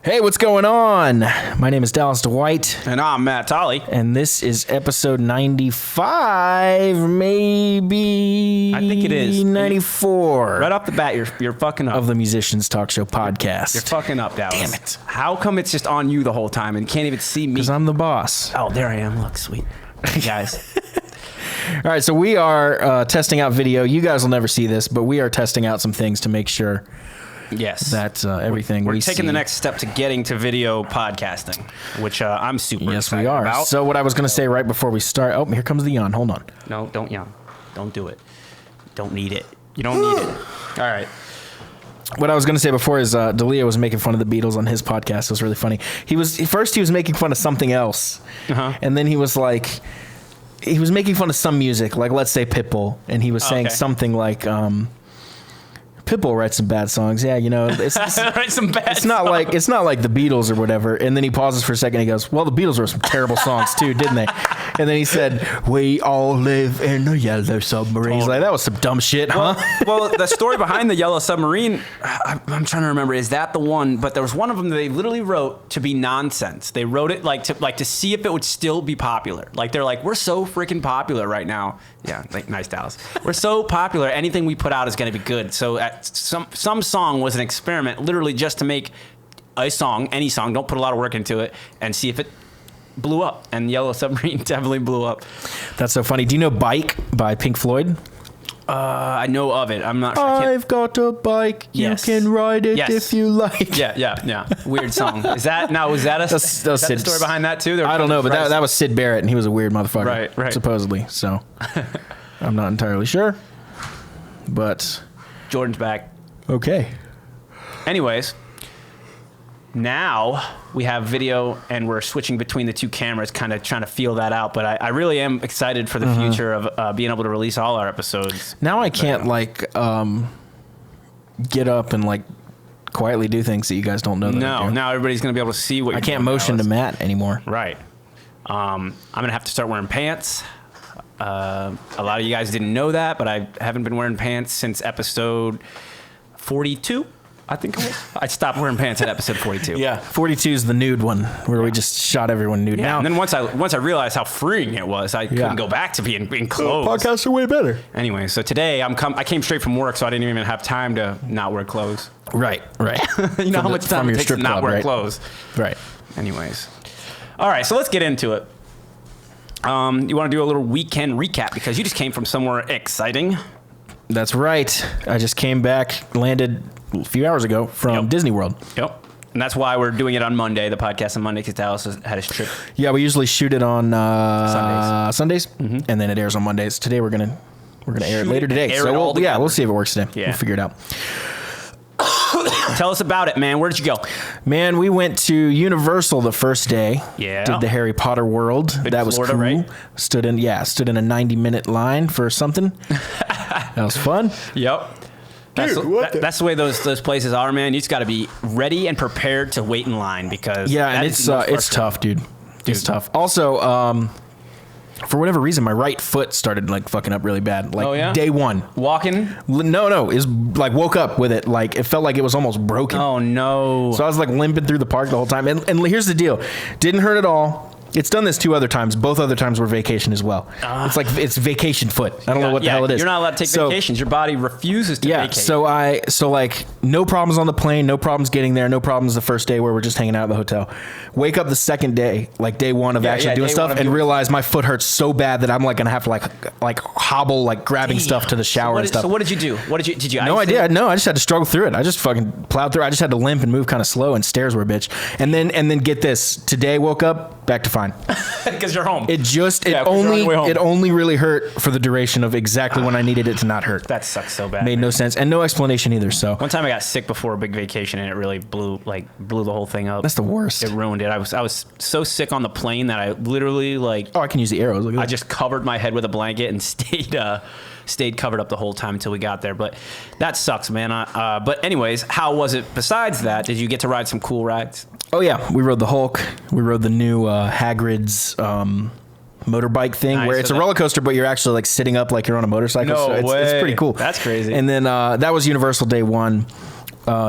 Hey, what's going on? My name is Dallas Dwight. And I'm Matt Tolley. And this is episode 95, maybe. I think it is 94. Right off the bat, you're fucking up. Of the Musicians Talk Show podcast. You're fucking up, Dallas. Damn it. How come it's just on you the whole time and can't even see me? Because I'm the boss. Oh, there I am. Look, sweet. Hey, guys. All right, so we are testing out video. You guys will never see this, but we are testing out some things to make sure Yes. that everything We're we taking see. the next step to getting to video podcasting, which I'm super Yes, excited we are. about. So what I was going to say right before we start. Oh, here comes the yawn. Hold on. No, don't yawn. Don't do it. Don't need it. You don't need it. All right. What I was going to say before is D'Elia was making fun of the Beatles on his podcast. It was really funny. He was making fun of something else, and then he was making fun of some music, like let's say Pitbull, and he was saying something like, Pitbull writes some bad songs. Yeah, you know, it's Write some bad it's not like the Beatles or whatever. And then he pauses for a second. And he goes, "Well, the Beatles wrote some terrible songs too, didn't they?" And then he said, "We all live in a yellow submarine." He's like, "That was some dumb shit, huh?" Well, the story behind the Yellow Submarine, I'm trying to remember. Is that the one? But there was one of them that they literally wrote to be nonsense. They wrote it to see if it would still be popular. Like they're like, we're so freaking popular right now. Yeah, like nice Dallas. We're so popular. Anything we put out is going to be good. So some song was an experiment, literally just to make a song, any song. Don't put a lot of work into it, and see if it blew up. And Yellow Submarine definitely blew up. That's so funny. Do you know "Bike" by Pink Floyd? I know of it. I'm not sure. I've got a bike. Yes. You can ride it if you like. Yeah. Weird song. Was that the story behind that too? I don't know, but that was Syd Barrett, and he was a weird motherfucker. Right. Supposedly. So I'm not entirely sure. But Jordan's back. Okay. Anyways, now we have video, and we're switching between the two cameras, kind of trying to feel that out. But I really am excited for the future of being able to release all our episodes. Now I can't get up and quietly do things that you guys don't know. Now everybody's gonna be able to see what I can't motion to Matt anymore. Right. I'm gonna have to start wearing pants. A lot of you guys didn't know that, but I haven't been wearing pants since episode 42. I think I stopped wearing pants at episode 42. Yeah, 42 is the nude one where we just shot everyone nude. Yeah, now, and then once I realized how freeing it was, I couldn't go back to being clothes. Podcasts are way better. Anyway, so today I came straight from work, so I didn't even have time to not wear clothes. Right. You know how much time it takes to not wear clothes. Right. Anyways, all right, so let's get into it. You want to do a little weekend recap because you just came from somewhere exciting. That's right. I just came back, landed a few hours ago from Disney World. Yep. And that's why we're doing it on Monday, the podcast on Monday, because Dallas had his trip. Yeah, we usually shoot it on Sundays, Mm-hmm. and then it airs on Mondays. Today we're gonna air it later today. So we'll see if it works today. Yeah. We'll figure it out. Tell us about it, man. Where did you go? Man, we went to Universal the first day. Yeah. Did the Harry Potter World. That was Florida, cool. right? Stood in a 90-minute line for something. That was fun. Yep. That's the way those places are, man. You just got to be ready and prepared to wait in line because and it's tough, dude. It's tough. Also, for whatever reason, my right foot started fucking up really bad. Day one. Walking? No. It was woke up with it. It felt like it was almost broken. Oh no. So I was limping through the park the whole time. And here's the deal. Didn't hurt at all. It's done this 2 other times. Both other times were vacation as well. It's vacation foot. I don't know what the hell it is. You're not allowed to take vacations. Your body refuses to vacate. So no problems on the plane, no problems getting there, no problems the first day where we're just hanging out at the hotel. Wake up the second day, day one of actually doing stuff, and realize my foot hurts so bad that I'm gonna have to hobble, grabbing stuff to the shower and stuff. So what did you do? Did you? No idea. No, I just had to struggle through it. I just fucking plowed through. I just had to limp and move kind of slow, and stairs were a bitch. And then get this. Today woke up back to fine. Because you're home. It only really hurt for the duration of exactly when I needed it to not hurt. That sucks so bad. Made no sense and no explanation either. So one time I got sick before a big vacation and it really blew the whole thing up. That's the worst. It ruined it. I was so sick on the plane that I literally I can use the arrows. I just covered my head with a blanket and stayed covered up the whole time until we got there. But that sucks, man. But anyways, how was it besides that? Did you get to ride some cool rides? Oh yeah, we rode the Hulk. We rode the new Hagrid's motorbike thing, where it's a roller coaster, but you're actually sitting up like you're on a motorcycle. No way. It's pretty cool. That's crazy. And then that was Universal day one.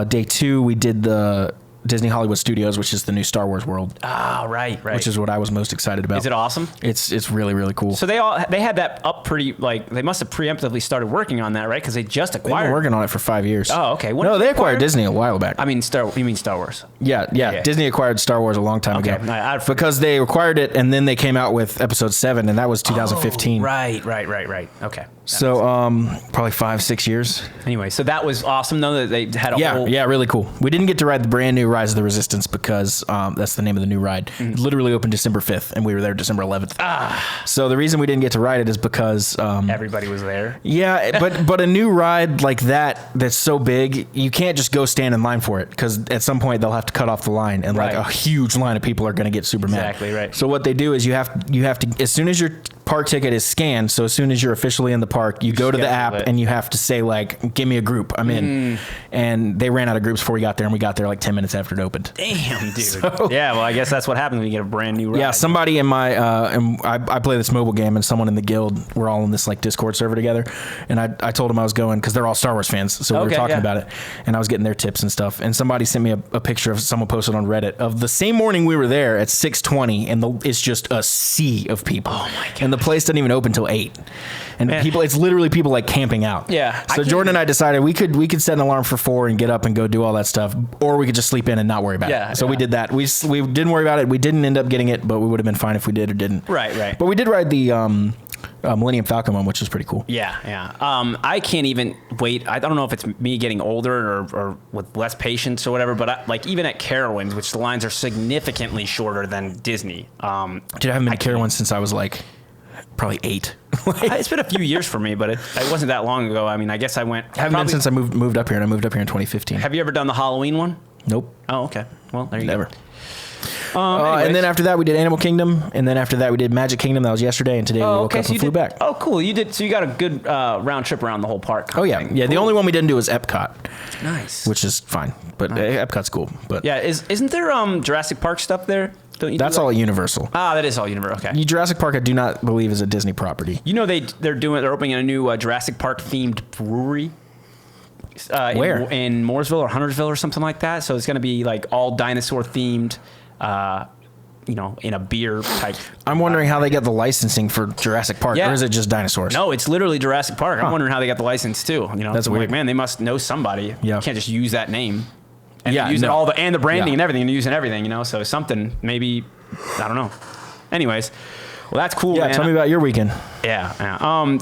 Day two, we did the Disney Hollywood Studios, which is the new Star Wars world. Oh, right. Which is what I was most excited about. Is it awesome? It's really, really cool. So they had that up pretty, like, they must have preemptively started working on that, right? Because they just They've acquired. been working on it for 5 years. Oh, okay. When No, did they acquired Disney a while back. I mean, you mean Star Wars? Yeah. Disney acquired Star Wars a long time ago. Because they acquired it, and then they came out with Episode 7, and that was 2015. Oh, right. Okay. So probably 5-6 years. Anyway, so that was awesome, though, that they had a whole... Yeah, really cool. We didn't get to ride the brand new Rise of the Resistance because that's the name of the new ride. It literally opened December 5th, and we were there December 11th. So the reason we didn't get to ride it is because... everybody was there. Yeah, but a new ride like that's so big, you can't just go stand in line for it, because at some point they'll have to cut off the line, and like a huge line of people are going to get super mad. Exactly, right. So what they do is you have to, as soon as your park ticket is scanned, so as soon as you're officially in the park, you go to the app and you have to say, like, give me a group, I'm in. And they ran out of groups before we got there, and we got there like 10 minutes after it opened. Damn, dude. Yeah, well, I guess that's what happens when you get a brand new ride. Yeah, somebody in my I play this mobile game, and someone in the guild, we're all in this like Discord server together, and I told them I was going because they're all Star Wars fans, so we were talking about it, and I was getting their tips and stuff, and somebody sent me a picture of someone posted on Reddit of the same morning we were there at 6:20, and it's just a sea of people. Oh my god! And the place doesn't even open till 8, and people, it's literally people like camping out. Yeah. So Jordan and I decided we could set an alarm for 4 and get up and go do all that stuff, or we could just sleep in and not worry about it. So we did that. We didn't worry about it. We didn't end up getting it, but we would have been fine if we did or didn't. Right. But we did ride the Millennium Falcon one, which was pretty cool. Yeah. I can't even wait. I don't know if it's me getting older or with less patience or whatever, but like even at Carowinds, which the lines are significantly shorter than Disney. Dude, I haven't been to Carowinds since I was like probably 8. It's been a few years for me, but it wasn't that long ago. I mean, I guess I went. I haven't been since I moved up here, and I moved up here in 2015. Have you ever done the Halloween one? Nope. Oh, okay. Well, there you Never. go. And then after that, we did Animal Kingdom, and then after that, we did Magic Kingdom. That was yesterday, and today we woke up and flew back. Oh, cool! You did. So you got a good round trip around the whole park. Oh yeah, yeah. Cool. The only one we didn't do was Epcot. Nice. Which is fine, but Epcot's cool. But yeah, isn't there Jurassic Park stuff there? That's all Universal. That is all Universal. Okay. Jurassic Park, I do not believe, is a Disney property. You know they're opening a new Jurassic Park themed brewery. Where? In Mooresville or Huntersville or something like that. So it's going to be like all dinosaur themed. In a beer type. I'm wondering how they got the licensing for Jurassic Park, or is it just dinosaurs? No, it's literally Jurassic Park. I'm wondering how they got the license too. That's weird. Like, man, they must know somebody. Yeah. You can't just use that name. And use it all the branding and everything, and using everything, So something, maybe, I don't know. Anyways, well, that's cool. Yeah, man. tell me about your weekend. Yeah. All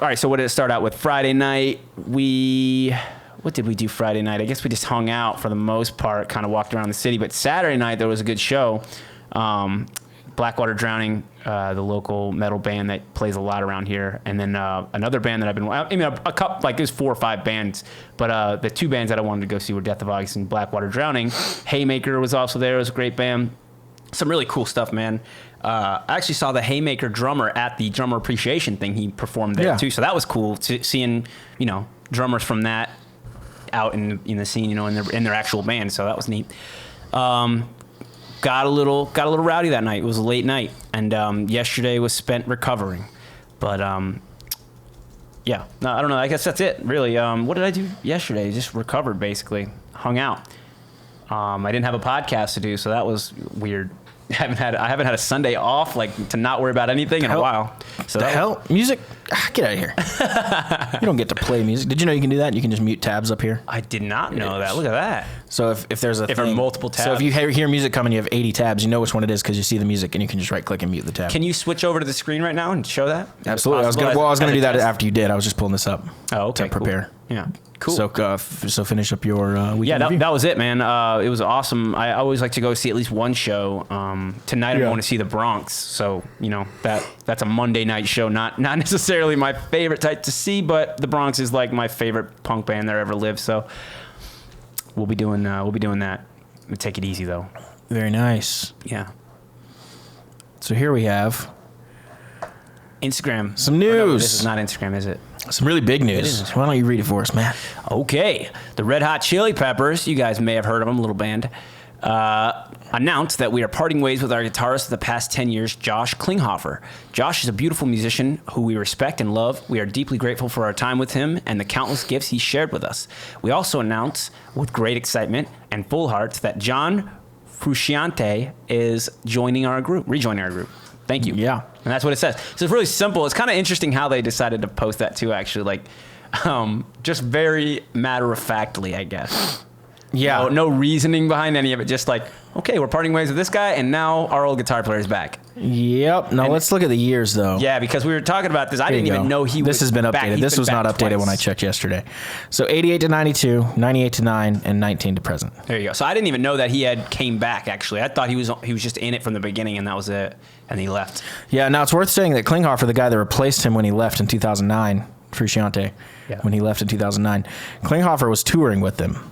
right. So what did it start out with? Friday night, what did we do Friday night? I guess we just hung out for the most part, kind of walked around the city. But Saturday night, there was a good show. Blackwater Drowning, the local metal band that plays a lot around here. And then another band that a couple, like there's 4 or 5 bands. But the 2 bands that I wanted to go see were Death of August and Blackwater Drowning. Haymaker was also there. It was a great band. Some really cool stuff, man. I actually saw the Haymaker drummer at the drummer appreciation thing. He performed there too. So that was cool seeing, drummers from that out in the scene, in their actual band. So that was neat. Got a little rowdy that night. It was a late night, and yesterday was spent recovering. But yeah, no, I don't know. I guess that's it, really. What did I do yesterday? Just recovered, basically. Hung out. I didn't have a podcast to do, so that was weird. I haven't had a Sunday off, like, to not worry about anything in a while. So the hell? Music? Get out of here. You don't get to play music. Did you know you can do that? You can just mute tabs up here. I did not know that. Look at that. So if there's a thing, multiple tabs. So if you hear music coming, you have 80 tabs. You know which one it is because you see the music, and you can just right click and mute the tab. Can you switch over to the screen right now and show that? Absolutely. I was going to do that after you did. I was just pulling this up. Oh, okay. To prepare. Cool. Yeah. Cool. So finish up your weekend. Yeah, that was it, man. It was awesome. I always like to go see at least one show. Tonight I'm going to see The Bronx. So, that's a Monday night show. Not necessarily my favorite type to see, but The Bronx is like my favorite punk band there ever lived. So we'll be doing that. We'll take it easy though. Very nice. Yeah. So here we have Instagram. Some news. No, this is not Instagram, is it? Some really big news. Why don't you read it for us, Matt? Okay. The Red Hot Chili Peppers, you guys may have heard of them, little band. announced that we are parting ways with our guitarist of the past 10 years, Josh Klinghoffer. Josh is a beautiful musician who we respect and love. We are deeply grateful for our time with him and the countless gifts he shared with us. We also announce with great excitement and full hearts that John Frusciante is rejoining our group. Thank you. Yeah. And that's what it says. So it's really simple. It's kind of interesting how they decided to post that too, actually. Like, just very matter-of-factly, I guess. Yeah. No reasoning behind any of it. Just like, okay, we're parting ways with this guy, and now our old guitar player is back. Yep. Now let's look at the years, though. Yeah, because we were talking about this. I didn't even know he was This has been back. updated. He's This been was not back updated twice. when I checked yesterday. So 88 to 92, 98 to 9, and 19 to present. There you go. So I didn't even know that he had came back, actually. I thought he was just in it from the beginning, and that was it. And he left. Yeah, now it's worth saying that Klinghoffer, the guy that replaced him when he left in 2009, Frusciante, when he left in 2009, Klinghoffer was touring with them.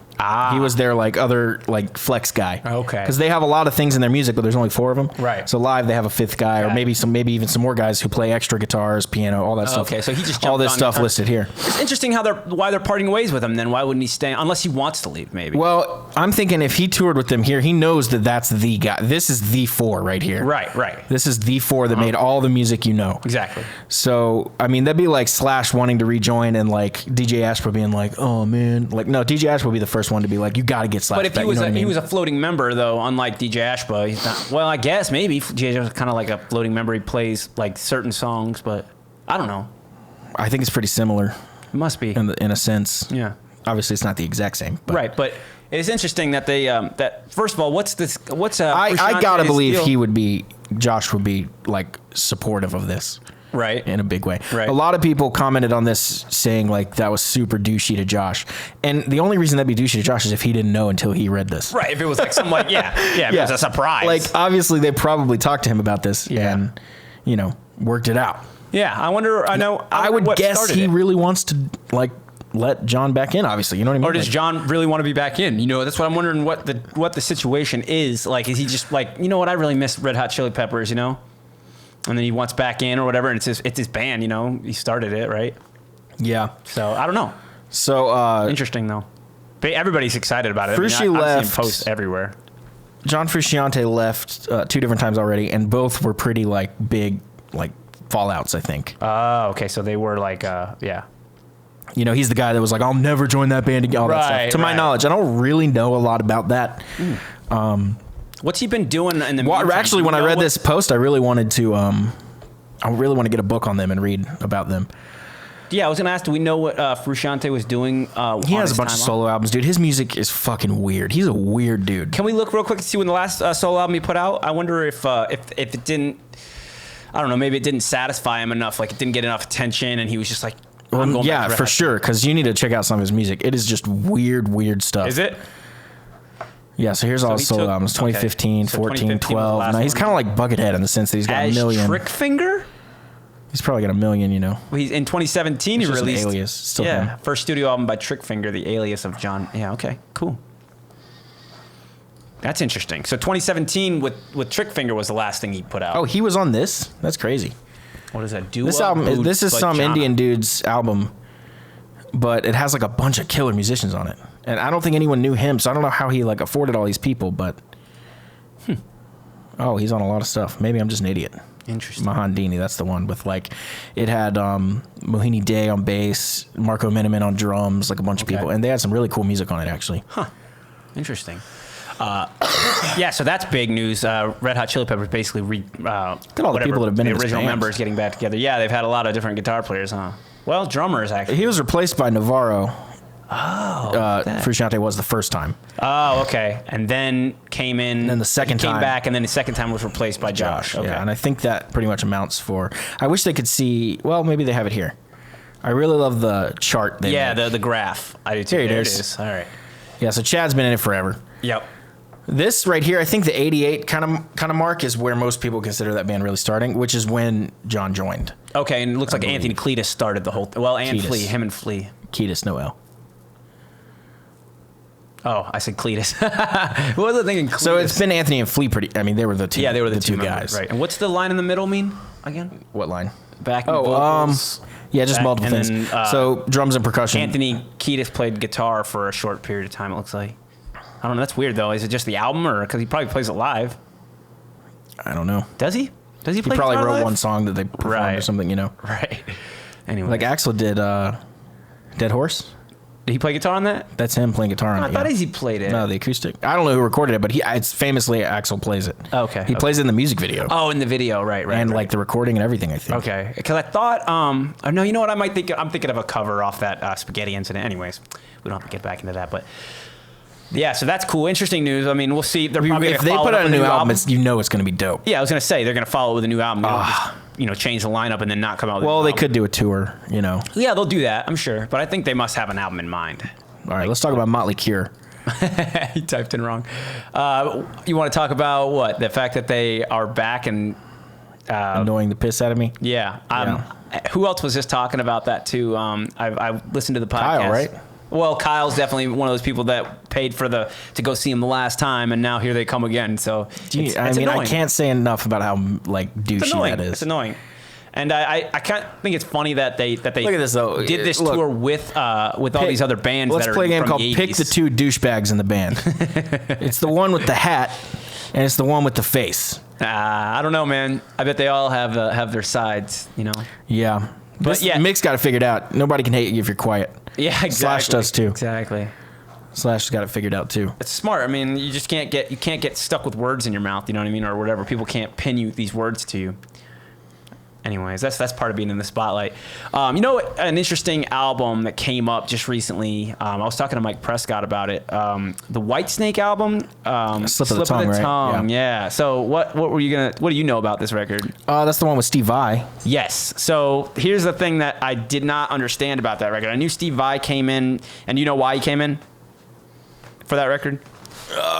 He was their other flex guy. Okay. Because they have a lot of things in their music, but there's only 4 of them. Right. So live they have a 5th guy, or maybe even some more guys who play extra guitars, piano, all that stuff. Okay, so he just all jumped this on stuff guitar. listed here. It's interesting why they're parting ways with him. Then why wouldn't he stay unless he wants to leave? Maybe. Well, I'm thinking if he toured with them here, he knows that that's the guy. This is the 4 right here. Right. This is the 4 that made all the music you know. Exactly. So, I mean, that'd be like Slash wanting to rejoin and DJ Ashba being like, oh man. No, DJ Ashba would be the first one to be like, you gotta get Slash But if back, he was you know what I mean? he was a floating member though, unlike DJ Ashba, he's not. Well, I guess maybe DJ was kind of like a floating member. He plays like certain songs, but I don't know. I think it's pretty similar It must be. in a sense. Yeah. Obviously, it's not the exact same. But Right, but it's interesting that they that first of all, what's I gotta Frusciante's believe deal? Josh would be supportive of this. Right. In a big way. Right. A lot of people commented on this saying that was super douchey to Josh. And the only reason that'd be douchey to Josh is if he didn't know until he read this. Right. If it was like some if it was a surprise. Obviously they probably talked to him about this and, worked it out. Yeah. I wonder. I would guess he really wants to let John back in, obviously. You know what I mean? Or does John really want to be back in? That's what I'm wondering. What the situation is like? Is he just what? I really miss Red Hot Chili Peppers. And then he wants back in or whatever, and it's his band, he started it, right? Yeah. So I don't know. So Interesting though. But everybody's excited about it. Frusci I'm left. seeing posts everywhere. John Frusciante left 2 different times already, and both were pretty big fallouts, I think. Oh, okay. So they were yeah. He's the guy that was like, I'll never join that band again. All that stuff. To my knowledge, I don't really know a lot about that. What's he been doing in the meantime? Actually, when I read this post, I really wanted to get a book on them and read about them. Yeah, I was going to ask, do we know what Frusciante was doing? He has a bunch of solo albums, dude. His music is fucking weird. He's a weird dude. Can we look real quick to see when the last solo album he put out? I wonder if it didn't, I don't know, maybe it didn't satisfy him enough, it didn't get enough attention, and he was just like, I'm going back to Red for Hot. sure, because you need to check out some of his music. It is just weird stuff. Is it? Yeah, so here's all his solo albums, 2015, 14, 12. Now, he's kind of like Buckethead in the sense that he's got a million. Trickfinger? He's probably got a million, Well, in 2017, he It's just an released Alias. Still him. first studio album by Trickfinger, the alias of John. Yeah, okay, cool. That's interesting. So 2017 with Trickfinger was the last thing he put out. Oh, he was on this? That's crazy. What is that? This is some Indian dude's album, but it has a bunch of killer musicians on it. And I don't think anyone knew him, so I don't know how he afforded all these people, but oh, he's on a lot of stuff. Maybe I'm just an idiot. Interesting. Mahandini, that's the one with it had Mohini Day on bass, Marco Miniman on drums, a bunch of people, and they had some really cool music on it actually. Huh. Interesting. Yeah, so that's big news. Red Hot Chili Peppers basically all the people that have been the in his original bands. members getting back together. Yeah, they've had a lot of different guitar players, huh? Well, drummers actually. He was replaced by Navarro. Frusciante was the first time. Oh, okay. And then came in. And then the second came time. back, and then the second time was replaced by Josh. Okay. Yeah, and I think that pretty much amounts for. I wish they could see. Well, maybe they have it here. I really love the chart. They made. the graph. I do too. Here it There is. All right. Yeah, so Chad's been in it forever. Yep. This right here, I think the 88 kind of mark is where most people consider that band really starting, which is when John joined. Okay, and it looks like Anthony Cletus started the whole thing. Well, and Cletus. Flea. Him and Flea. Kiedis Noel. Oh, I said Cletus. What was I thinking? Cletus. So it's been Anthony and Flea they were the two. Yeah, they were the two members, guys. right? And what's the line in the middle mean again? What line? Backing vocals. Yeah, just Back- multiple and things. then, So drums and percussion. Anthony Kiedis played guitar for a short period of time. It looks like. I don't know. That's weird though. Is it just the album, or because he probably plays it live? I don't know. Does he? Does he play? He probably guitar wrote live? one song that they performed Right. or something, you know. Right. Anyway, Like Axl did Dead Horse. did he play guitar on that? That's him playing guitar on I it. thought yeah. he played it. No, the acoustic. I don't know who recorded it, but it's famously Axl plays it. Okay, He okay. plays it in the music video. Oh, in the video, right. and right. like the recording and everything, I think. Okay, because I thought, oh, no, you know what? I'm thinking of a cover off that spaghetti incident. Anyways, we don't have to get back into that, but yeah, so that's cool, interesting news. I mean, we'll see. They're probably If gonna they follow put it out up a with new album, it's going to be dope. yeah, I was gonna say they're gonna follow it with a new album. They don't just, change the lineup and then not come out with. Well, a new they album. could do a tour, you know. Yeah, they'll do that, I'm sure. But I think they must have an album in mind. All right, let's talk about Motley Crue. He typed in wrong. You want to talk about what? The fact that they are back and Annoying the piss out of me. yeah. Who else was just talking about that too? I listened to the podcast. Kyle, right? Well, Kyle's definitely one of those people that paid for to go see him the last time, and now here they come again. So it's I annoying. can't say enough about how like It's douchey annoying. that is. It's annoying. And I can't think it's funny that they Look at this, though. did this Look. tour with all these other bands. Let's that play are a game from called the Pick 80s. the Two Douchebags in the Band. It's the one with the hat, and it's the one with the face. I don't know, man. I bet they all have their sides, you know. Yeah. But yeah. Mick's got it figured out. Nobody can hate you if you're quiet. Yeah, exactly. Slash does too. Exactly. Slash has got it figured out too. It's smart. I mean, you just can't get stuck with words in your mouth. You know what I mean, or whatever. People can't pin these words to you. Anyways, that's part of being in the spotlight. An interesting album that came up just recently. I was talking to Mike Prescott about it. The Whitesnake album, Slip of the Tongue, right? Yeah. So what do you know about this record? That's the one with Steve Vai. Yes. So here's the thing that I did not understand about that record. I knew Steve Vai came in, and you know why he came in for that record?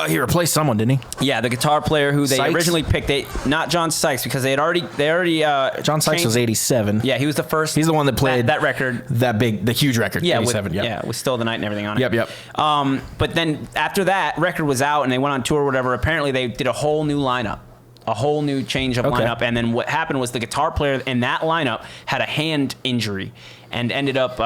He replaced someone, didn't he? Yeah, the guitar player who they Sykes? originally picked, not John Sykes, because they already John Sykes changed- was 87. Yeah, he was the first. He's the one that played that record. the huge record. Yeah, 87. with Still the Night and everything on it. Yep. But then after that record was out and they went on tour or whatever, apparently they did a whole new lineup. A whole new change of Okay. lineup. And then what happened was the guitar player in that lineup had a hand injury and ended up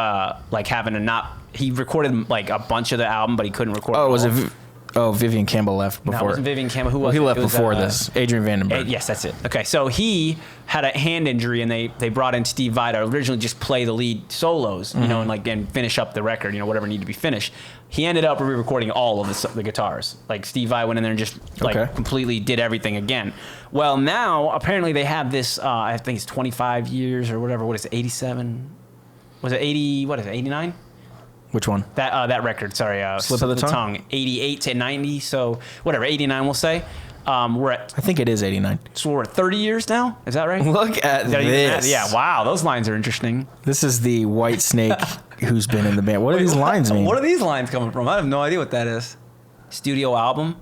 having to not. He recorded like a bunch of the album, but he couldn't record. Oh, was all. it? Vivian Campbell left before. No, it wasn't Vivian Campbell. Who was Well, he it? left It was, before this. Adrian Vandenberg. Yes, that's it. Okay, so he had a hand injury, and they brought in Steve Vai to originally just play the lead solos, and finish up the record, whatever needed to be finished. He ended up re-recording all of the guitars. Like Steve Vai went in there and just Okay. completely did everything again. Well, now apparently they have this. I think it's 25 years or whatever. What is it? 87? Was it 80? What is it? 89? Which one? That record, sorry. Slip of the Tongue? 88 to 90, so whatever, 89 we'll say. We're at I think it is 89. 30 years now? Is that right? Look at Is that even that? this. Yeah, wow, those lines are interesting. This is the White Snake who's been in the band. What do these lines mean? What are these lines coming from? I have no idea what that is. Studio album?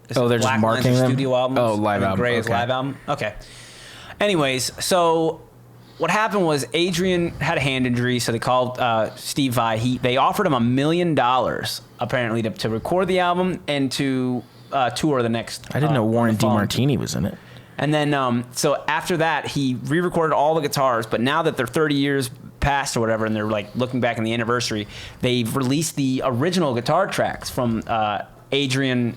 This Oh, is they're just Black Lines marking are them? Studio albums. Oh, live and album, Gray is okay. live album. Okay. Anyways, so what happened was Adrian had a hand injury, so they called Steve Vai. They offered him $1 million apparently to record the album and to tour the next. I didn't know Warren the following- DeMartini was in it. And then, so after that, he re-recorded all the guitars. But now that they're 30 years past or whatever, and they're like looking back on the anniversary, they've released the original guitar tracks from Adrian.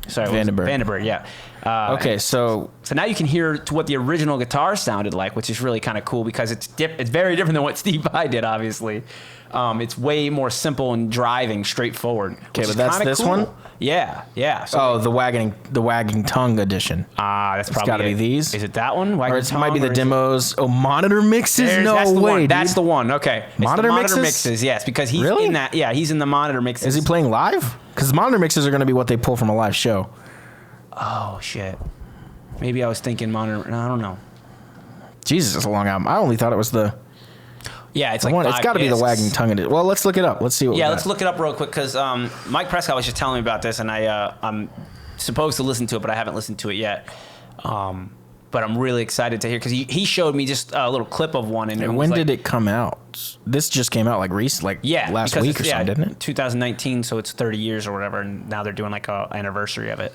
Vandenberg. Yeah. Okay, so So now you can hear to what the original guitar sounded like, which is really kind of cool because it's very different than what Steve Vai did. Obviously, it's way more simple and driving, straightforward. Okay, but that's this one? Yeah. So, the wagging tongue edition. that's probably gotta be it. these. Is it that one? Or it might be the demos. Oh, monitor mixes? No that's the way, one. dude. That's the one. Okay. It's the Monitor mixes? mixes? Yes, because he's Really? in that. Yeah, he's in the monitor mixes. Is he playing live? Because monitor mixes are going to be what they pull from a live show. Oh shit. Maybe I was thinking monitor. No, I don't know. Jesus, it's a long album. I only thought it was the Yeah, it's the like one. It's 5 got to be the discs. wagging tongue edition. Well, let's look it up. Let's see what. Yeah, we let's got. look it up real quick because Mike Prescott was just telling me about this, and I'm supposed to listen to it, but I haven't listened to it yet. But I'm really excited to hear because he showed me just a little clip of one. And When did it come out? This just came out like recent, last because week or it's- something, didn't it? 2019, so it's 30 years or whatever, and now they're doing like a anniversary of it.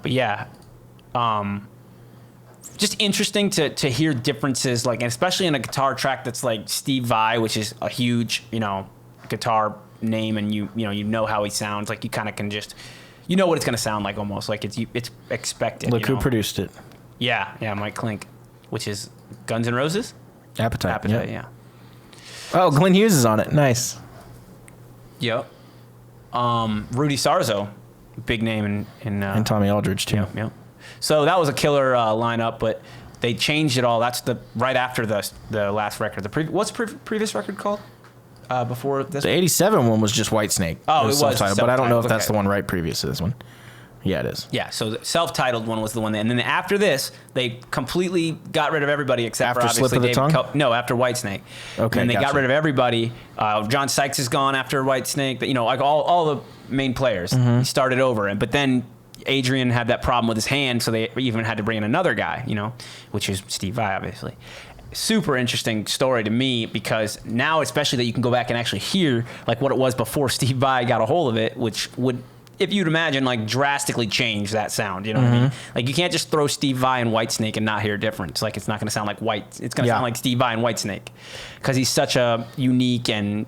But yeah, just interesting to hear differences, like, and especially in a guitar track that's like Steve Vai, which is a huge, guitar name and you know how he sounds, like you kind of can just what it's gonna sound like almost like it's expected. Look who produced it. Yeah, Mike Klink, which is Guns N' Roses. Appetite. Yeah. Oh, Glenn Hughes is on it. Nice. Yep. Rudy Sarzo, big name in and Tommy Aldridge too. Yep. So that was a killer lineup, but they changed it all. That's right after the last record. What's the previous record called? Before this? The 87 one was just Whitesnake. Oh, it was self-titled, but I don't know if self-titled, that's the one right previous to this one. Yeah, it is. Yeah, so the self-titled one was the one, and then after this, they completely got rid of everybody except After for obviously Slip of the David Tongue? No, after Whitesnake. Okay, and they got gotcha. rid of everybody. John Sykes is gone after Whitesnake. Like all the main players. Mm-hmm. He started over, but then Adrian had that problem with his hand, so they even had to bring in another guy, which is Steve Vai, obviously. Super interesting story to me because now, especially that you can go back and actually hear like what it was before Steve Vai got a hold of it, which would, if you'd imagine, like drastically change that sound. You know what I mean? Like you can't just throw Steve Vai and Whitesnake and not hear a difference. Like it's not going to sound like It's going to sound like Steve Vai and Whitesnake because he's such a unique and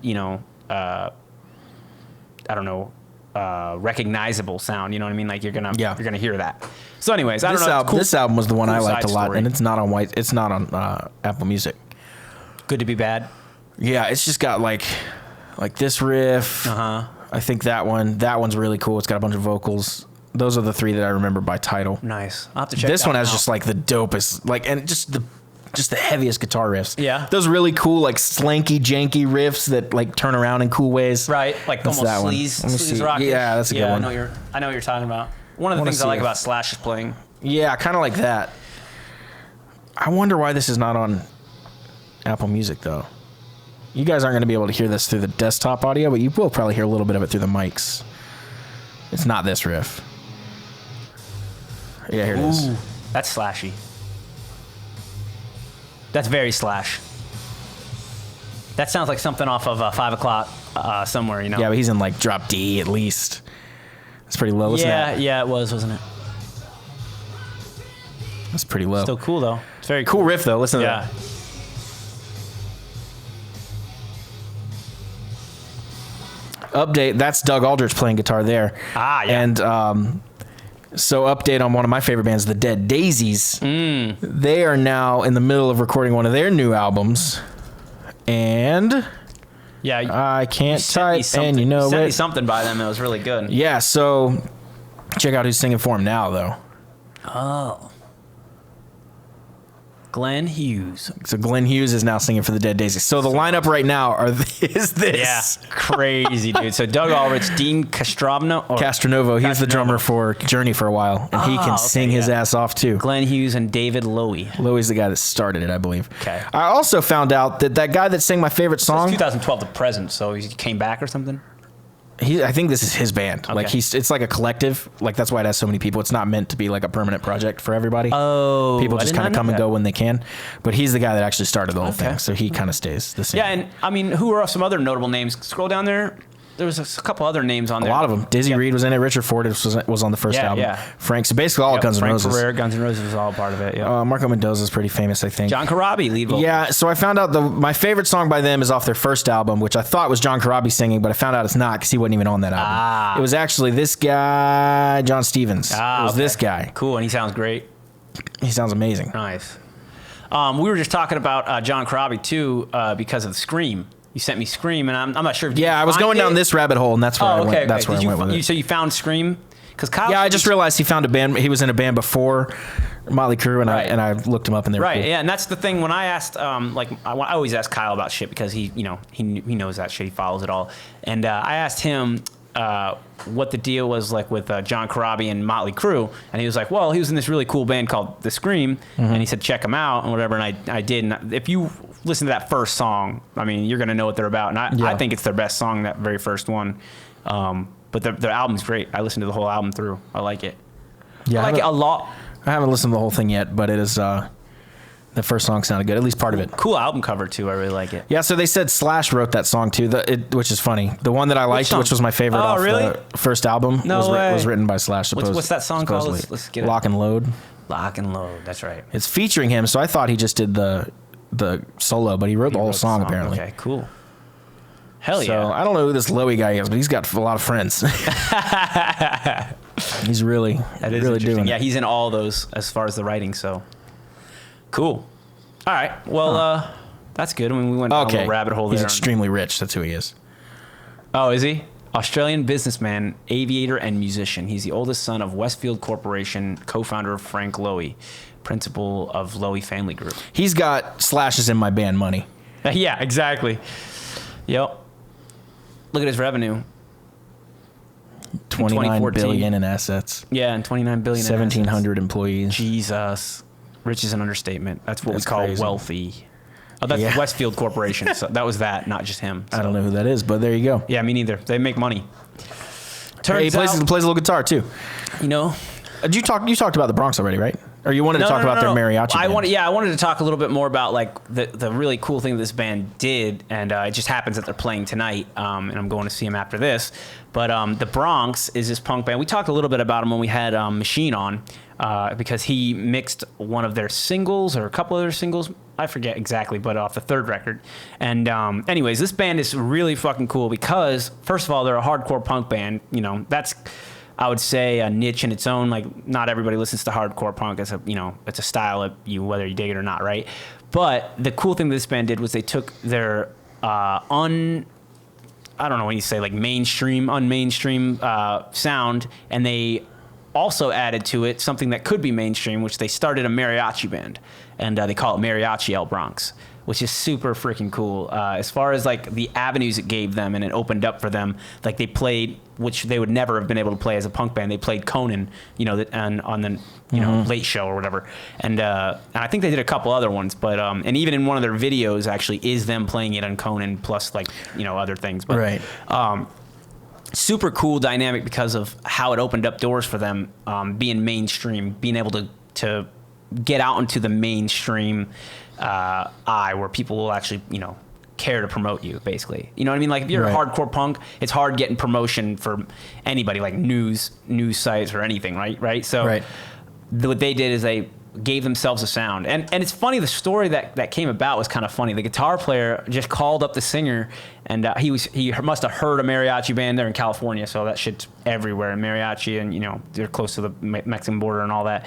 recognizable sound. You know what I mean? Like you're gonna hear that. So, anyways, I don't know. Cool. This album was the one I liked a lot, story. and it's not on It's not on Apple Music. Good to Be Bad. Yeah, it's just got like this riff. I think that one's really cool. It's got a bunch of vocals. Those are the three that I remember by title. Nice. I'll have to check this that one has out. just like the dopest, and just the heaviest guitar riffs. Yeah. Those really cool, like slanky, janky riffs that like turn around in cool ways. Right, like That's almost that one. sleaze rock. Yeah, that's a good one. I know what you're talking about. One of the things I like about Slash's playing. Yeah, kind of like that. I wonder why this is not on Apple Music though. You guys aren't going to be able to hear this through the desktop audio, but you will probably hear a little bit of it through the mics. It's not this riff. Yeah, here it is. That's slashy. That's very Slash. That sounds like something off of 5 o'clock somewhere, Yeah, but he's in like drop D at least. It's pretty low, isn't it? Yeah, it was, wasn't it? That's pretty low. Still cool though. It's very Cool riff though. Listen to Yeah. that. Update. That's Doug Aldrich playing guitar there. Ah, yeah. And so update on one of my favorite bands, the Dead Daisies. They are now in the middle of recording one of their new albums, and Yeah. I can't type. And you know sent me what? something by them. It was really good. Yeah. So check out who's singing for him now, though. Oh. Glenn Hughes. So Glenn Hughes is now singing for the Dead Daisies. So the lineup right now is this. Yeah. Crazy, dude. So Doug Aldrich, Dean Castronovo, he's the drummer for Journey for a while, and he can sing his ass off too. Glenn Hughes and David Lowy. Lowy's the guy that started it, I believe. Okay. I also found out that guy that sang my favorite song, 2012 to present, so he came back or something? I think this is his band. Okay. Like it's like a collective. Like that's why it has so many people. It's not meant to be like a permanent project for everybody. Oh, people I just did kind of not know come and that. go when they can. But he's the guy that actually started the whole Okay. thing, so he kind of stays the same. Yeah, and I mean, who are some other notable names? Scroll down there. There was a couple other names on a there. lot of them. Dizzy Reed was in it. Richard Ford was on the first album. Yeah. Frank. So basically all Guns N' Frank Roses. Ferrer, Guns N' Roses was all part of it. Yeah. Marco Mendoza is pretty famous, I think. John Corabi, lead vocal. Yeah, so I found out my favorite song by them is off their first album, which I thought was John Corabi singing, but I found out it's not because he wasn't even on that album. It was actually this guy, John Stevens. It was this guy. Cool, and he sounds great. He sounds amazing. Nice. We were just talking about John Corabi too because of the Scream. You sent me Scream, and I'm not sure. Yeah, I was going down this rabbit hole, and that's where I went. That's where I went with it. So you found Scream? Because Kyle. Yeah, I just realized he found a band. He was in a band before Motley Crue, and I looked him up, and they were Right, cool. yeah, and that's the thing. When I asked, I always ask Kyle about shit because he knows that shit. He follows it all, and I asked him what the deal was like with John Corabi and Motley Crue, and he was like, well, he was in this really cool band called The Scream, and he said check them out and whatever, and I did. And if you listen to that first song, I mean, you're gonna know what they're about, and I think it's their best song, that very first one. But their album's great. I listened to the whole album through. I like it. Yeah, I like it a lot. I haven't listened to the whole thing yet, but it is. The first song sounded good, at least part of it. Cool album cover too. I really like it. Yeah, so they said Slash wrote that song too, which is funny. The one that I liked, song? which was my favorite Oh, off really? the first album, No way. was written by Slash. What's that song called? supposedly. Let's get it. Lock and Load. Lock and Load. That's right. It's featuring him, so I thought he just did the solo, but he wrote the whole song apparently. Okay, cool. Hell So yeah. I don't know who this Lowy guy is, but he's got a lot of friends. He's really doing Yeah, it. he's in all those as far as the writing. So cool. All right. Well, that's good. I mean, we went down a little rabbit hole there. He's extremely rich. That's who he is. Oh, is he? Australian businessman, aviator, and musician. He's the oldest son of Westfield Corporation, co-founder of Frank Lowy, principal of Lowy Family Group. He's got slashes in my band money. Yeah, exactly. Yep. Look at his revenue. 29 2014. billion in assets. Yeah, and 29 billion. 1,700 employees. Jesus, rich is an understatement. That's what That's we call crazy. wealthy. Oh, that's Yeah. Westfield Corporation. So that was that, not just him. So. I don't know who that is, but there you go. Yeah, me neither. They make money. Hey, he plays a little guitar too. You know. You talked about the Bronx already, right? Or you wanted to talk about their mariachi band? I wanted to talk a little bit more about like the really cool thing this band did, and it just happens that they're playing tonight, and I'm going to see them after this. But the Bronx is this punk band. We talked a little bit about them when we had Machine on, because he mixed one of their singles or a couple of their singles. I forget exactly, but off the third record. And anyways, this band is really fucking cool because, first of all, they're a hardcore punk band. You know, that's, I would say, a niche in its own. Like, not everybody listens to hardcore punk. It's a style of whether you dig it or not, right? But the cool thing this band did was they took their I don't know when you say like unmainstream sound, and they also added to it something that could be mainstream, which they started a mariachi band, and they call it Mariachi El Bronx, which is super freaking cool. As far as like the avenues it gave them and it opened up for them, like they played, which they would never have been able to play as a punk band. They played Conan, on the Late Show or whatever, and I think they did a couple other ones, but and even in one of their videos actually is them playing it on Conan plus like other things, but Right. Super cool dynamic because of how it opened up doors for them, being mainstream, being able to get out into the mainstream eye where people will actually, care to promote you, basically. You know what I mean? Like if you're Right. a hardcore punk, it's hard getting promotion for anybody, like news sites or anything, right? So Right. what they did is they gave themselves a sound. And it's funny, the story that came about was kind of funny. The guitar player just called up the singer, and he must have heard a mariachi band there in California, so that shit's everywhere in mariachi, and they're close to the Mexican border and all that.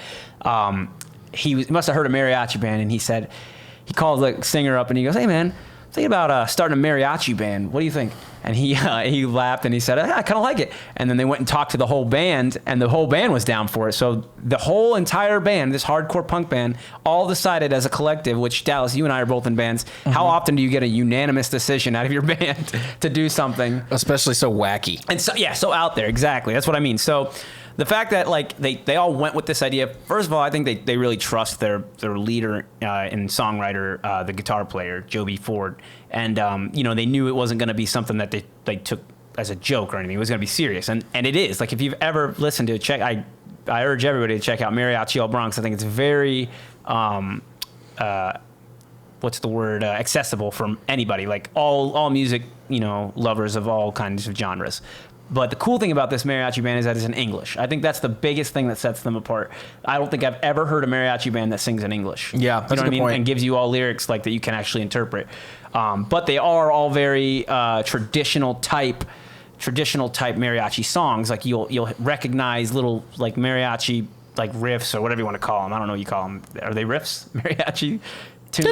He must have heard a mariachi band, and he called the singer up and he goes, "Hey man, thinking about starting a mariachi band. What do you think?" And he laughed and he said, "I kind of like it." And then they went and talked to the whole band, and the whole band was down for it. So the whole entire band, this hardcore punk band, all decided as a collective, which Dallas, you and I are both in bands. Mm-hmm. How often do you get a unanimous decision out of your band to do something? Especially so wacky. And so out there, exactly. That's what I mean. So the fact that like they all went with this idea, first of all, I think they really trust their leader and songwriter, the guitar player, Joby Ford. And, they knew it wasn't going to be something that they took as a joke or anything. It was going to be serious. And it is. Like, if you've ever listened to it, I urge everybody to check out Mariachi El Bronx. I think it's very, accessible for anybody. Like, all music, lovers of all kinds of genres. But the cool thing about this mariachi band is that it's in English. I think that's the biggest thing that sets them apart. I don't think I've ever heard a mariachi band that sings in English. Yeah, that's you know a what I good mean? point. And gives you all lyrics like that you can actually interpret. But they are all very traditional type mariachi songs. Like you'll recognize little like mariachi like riffs or whatever you want to call them. I don't know what you call them. Are they riffs? Mariachi tunes?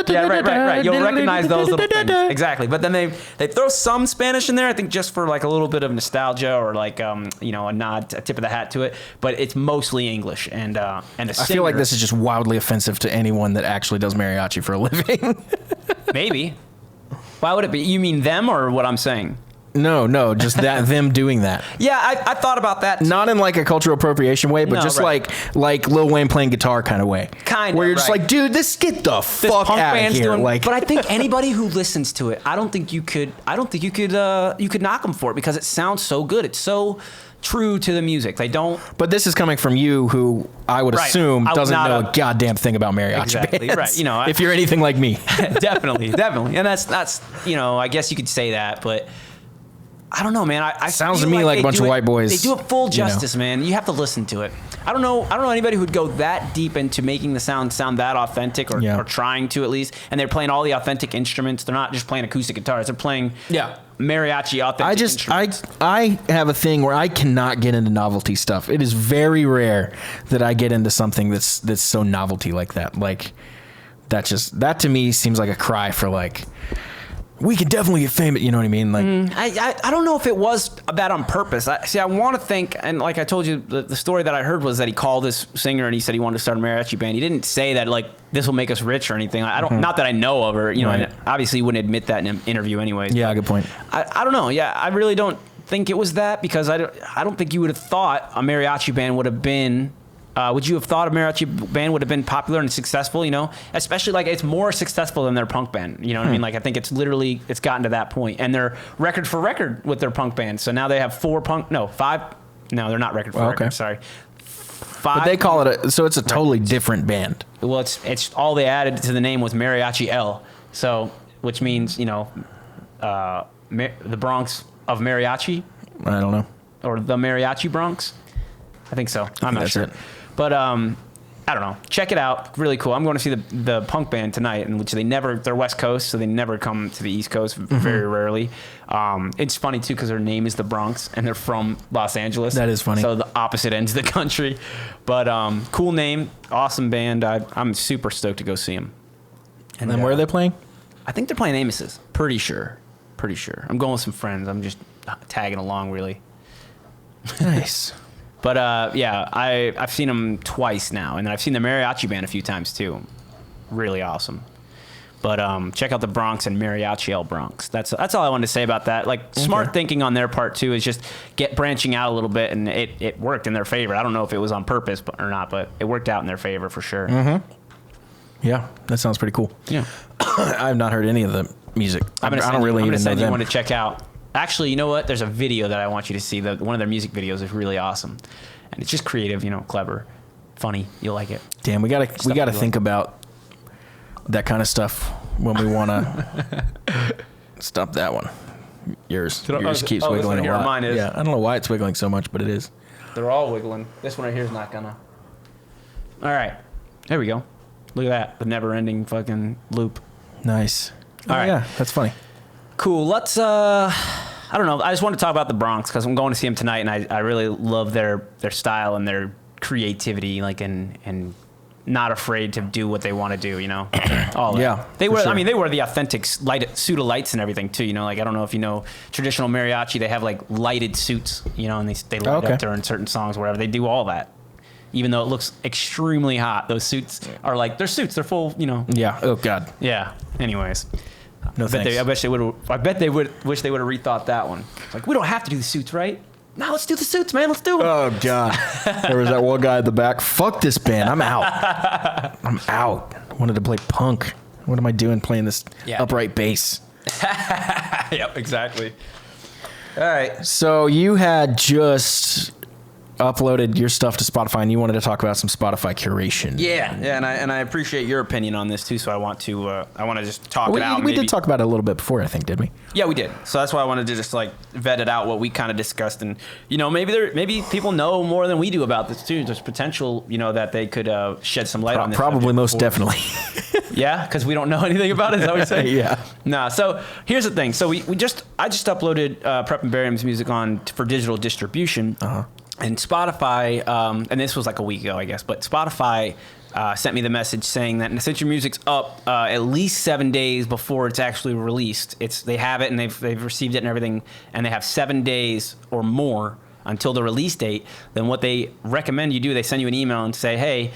Yeah, right. You'll recognize those little things. Exactly. But then they throw some Spanish in there, I think just for like a little bit of nostalgia or like a nod, a tip of the hat to it. But it's mostly English. And the I feel like this is just wildly offensive to anyone that actually does mariachi for a living. Maybe. Why would it be? You mean them or what I'm saying? No, just them doing that. Yeah, I thought about that. Not in like a cultural appropriation way, but No, just right. like Lil Wayne playing guitar kind of way. Kinda, where you're just right. like, dude, get the This fuck punk out of band's here. doing, but I think anybody who listens to it, I don't think you could knock them for it because it sounds so good. It's so true to the music. They don't. But this is coming from you, who I would Right. assume I'm doesn't not know a goddamn thing about mariachi Exactly, bands. right. If you're anything like me. definitely, and that's I guess you could say that, but I don't know, man. I Sounds feel to me like a bunch do of white boys, They do it full you know. justice, man. You have to listen to it. I don't know anybody who'd go that deep into making the sound that authentic, or trying to at least. And they're playing all the authentic instruments. They're not just playing acoustic guitars. They're playing mariachi authentic instruments. I have a thing where I cannot get into novelty stuff. It is very rare that I get into something that's so novelty like that. Like that to me seems like a cry for like, we could definitely get famous. You know what I mean? Like, I don't know if it was that on purpose. I want to think, and like I told you, the story that I heard was that he called this singer and he said he wanted to start a mariachi band. He didn't say that like this will make us rich or anything. I don't, not that I know of, or you know, and obviously he wouldn't admit that in an interview anyway. Yeah, good point. I don't know. Yeah, I really don't think it was that, because I don't think you would have thought a mariachi band would have been. Would you have thought a mariachi band would have been popular and successful, you know? Especially, like, it's more successful than their punk band, you know what I mean? Like, I think it's gotten to that point. And they're record for record with their punk band. So now they have 5. No, they're not record for record, sorry. 5. But they call it so it's a totally different band. Well, it's all they added to the name was Mariachi L. So, which means, you know, the Bronx of Mariachi. I don't know. Or the Mariachi Bronx. I think so. I'm not sure. But I don't know. Check it out. Really cool. I'm going to see the punk band tonight, in which they're West Coast, so they never come to the East Coast, very rarely. It's funny too, because their name is the Bronx and they're from Los Angeles. That is funny. So the opposite ends of the country. But cool name, awesome band. I'm super stoked to go see them. And then where are they playing? I think they're playing Amos's. Pretty sure. I'm going with some friends. I'm just tagging along, really. Nice. But yeah, I've seen them twice now, and then I've seen the mariachi band a few times too. Really awesome. But check out the Bronx and Mariachi El Bronx. That's all I wanted to say about that. Like, smart thinking on their part too is just branching out a little bit, and it worked in their favor. I don't know if it was on purpose or not, but it worked out in their favor for sure. Yeah, that sounds pretty cool. Yeah. I've not heard any of the music. I don't really even know them. I'm going to send you one to check out. Actually, you know what? There's a video that I want you to see. One of their music videos is really awesome, and it's just creative, you know, clever, funny. You'll like it. Damn, we gotta think about that kind of stuff when we want to stop that one. Yours keeps wiggling a lot. Mine is. Yeah, I don't know why it's wiggling so much, but it is. They're all wiggling. This one right here is not gonna. All right, there we go. Look at that, the never-ending fucking loop. Nice. All right, yeah, that's funny. Cool. Let's. I don't know. I just want to talk about the Bronx because I'm going to see them tonight, and I really love their style and their creativity, like and not afraid to do what they want to do. You know. All yeah. They were. Sure. I mean, they were the authentic suit of lights and everything too. You know, like I don't know if you know traditional mariachi. They have like lighted suits. You know, and they light up during certain songs, wherever. They do all that. Even though it looks extremely hot, those suits are like they're suits. They're full. You know. Yeah. Oh God. Yeah. Anyways. No thanks. I bet they would wish they would have rethought that one. Like, we don't have to do the suits, right? No, let's do the suits, man. Let's do them. Oh God. There was that one guy at the back. Fuck this band. I'm out. I wanted to play punk. What am I doing playing this upright bass? Yep, exactly. All right. So you had just uploaded your stuff to Spotify, and you wanted to talk about some Spotify curation. Yeah, and I appreciate your opinion on this too. So I want to just talk it out. We did talk about it a little bit before, I think, did we? Yeah, we did. So that's why I wanted to just like vet it out, what we kind of discussed, and you know, maybe people know more than we do about this too. There's potential, you know, that they could shed some light on this. Probably, most definitely. Yeah, because we don't know anything about it. Is that what you're saying? Yeah. Nah. So here's the thing. So I just uploaded Prep and Barium's music for digital distribution. And Spotify, and this was like a week ago, I guess, but Spotify sent me the message saying that since your music's up at least 7 days before it's actually released, they have it and they've received it and everything, and they have 7 days or more until the release date. Then what they recommend you do, they send you an email and say, hey,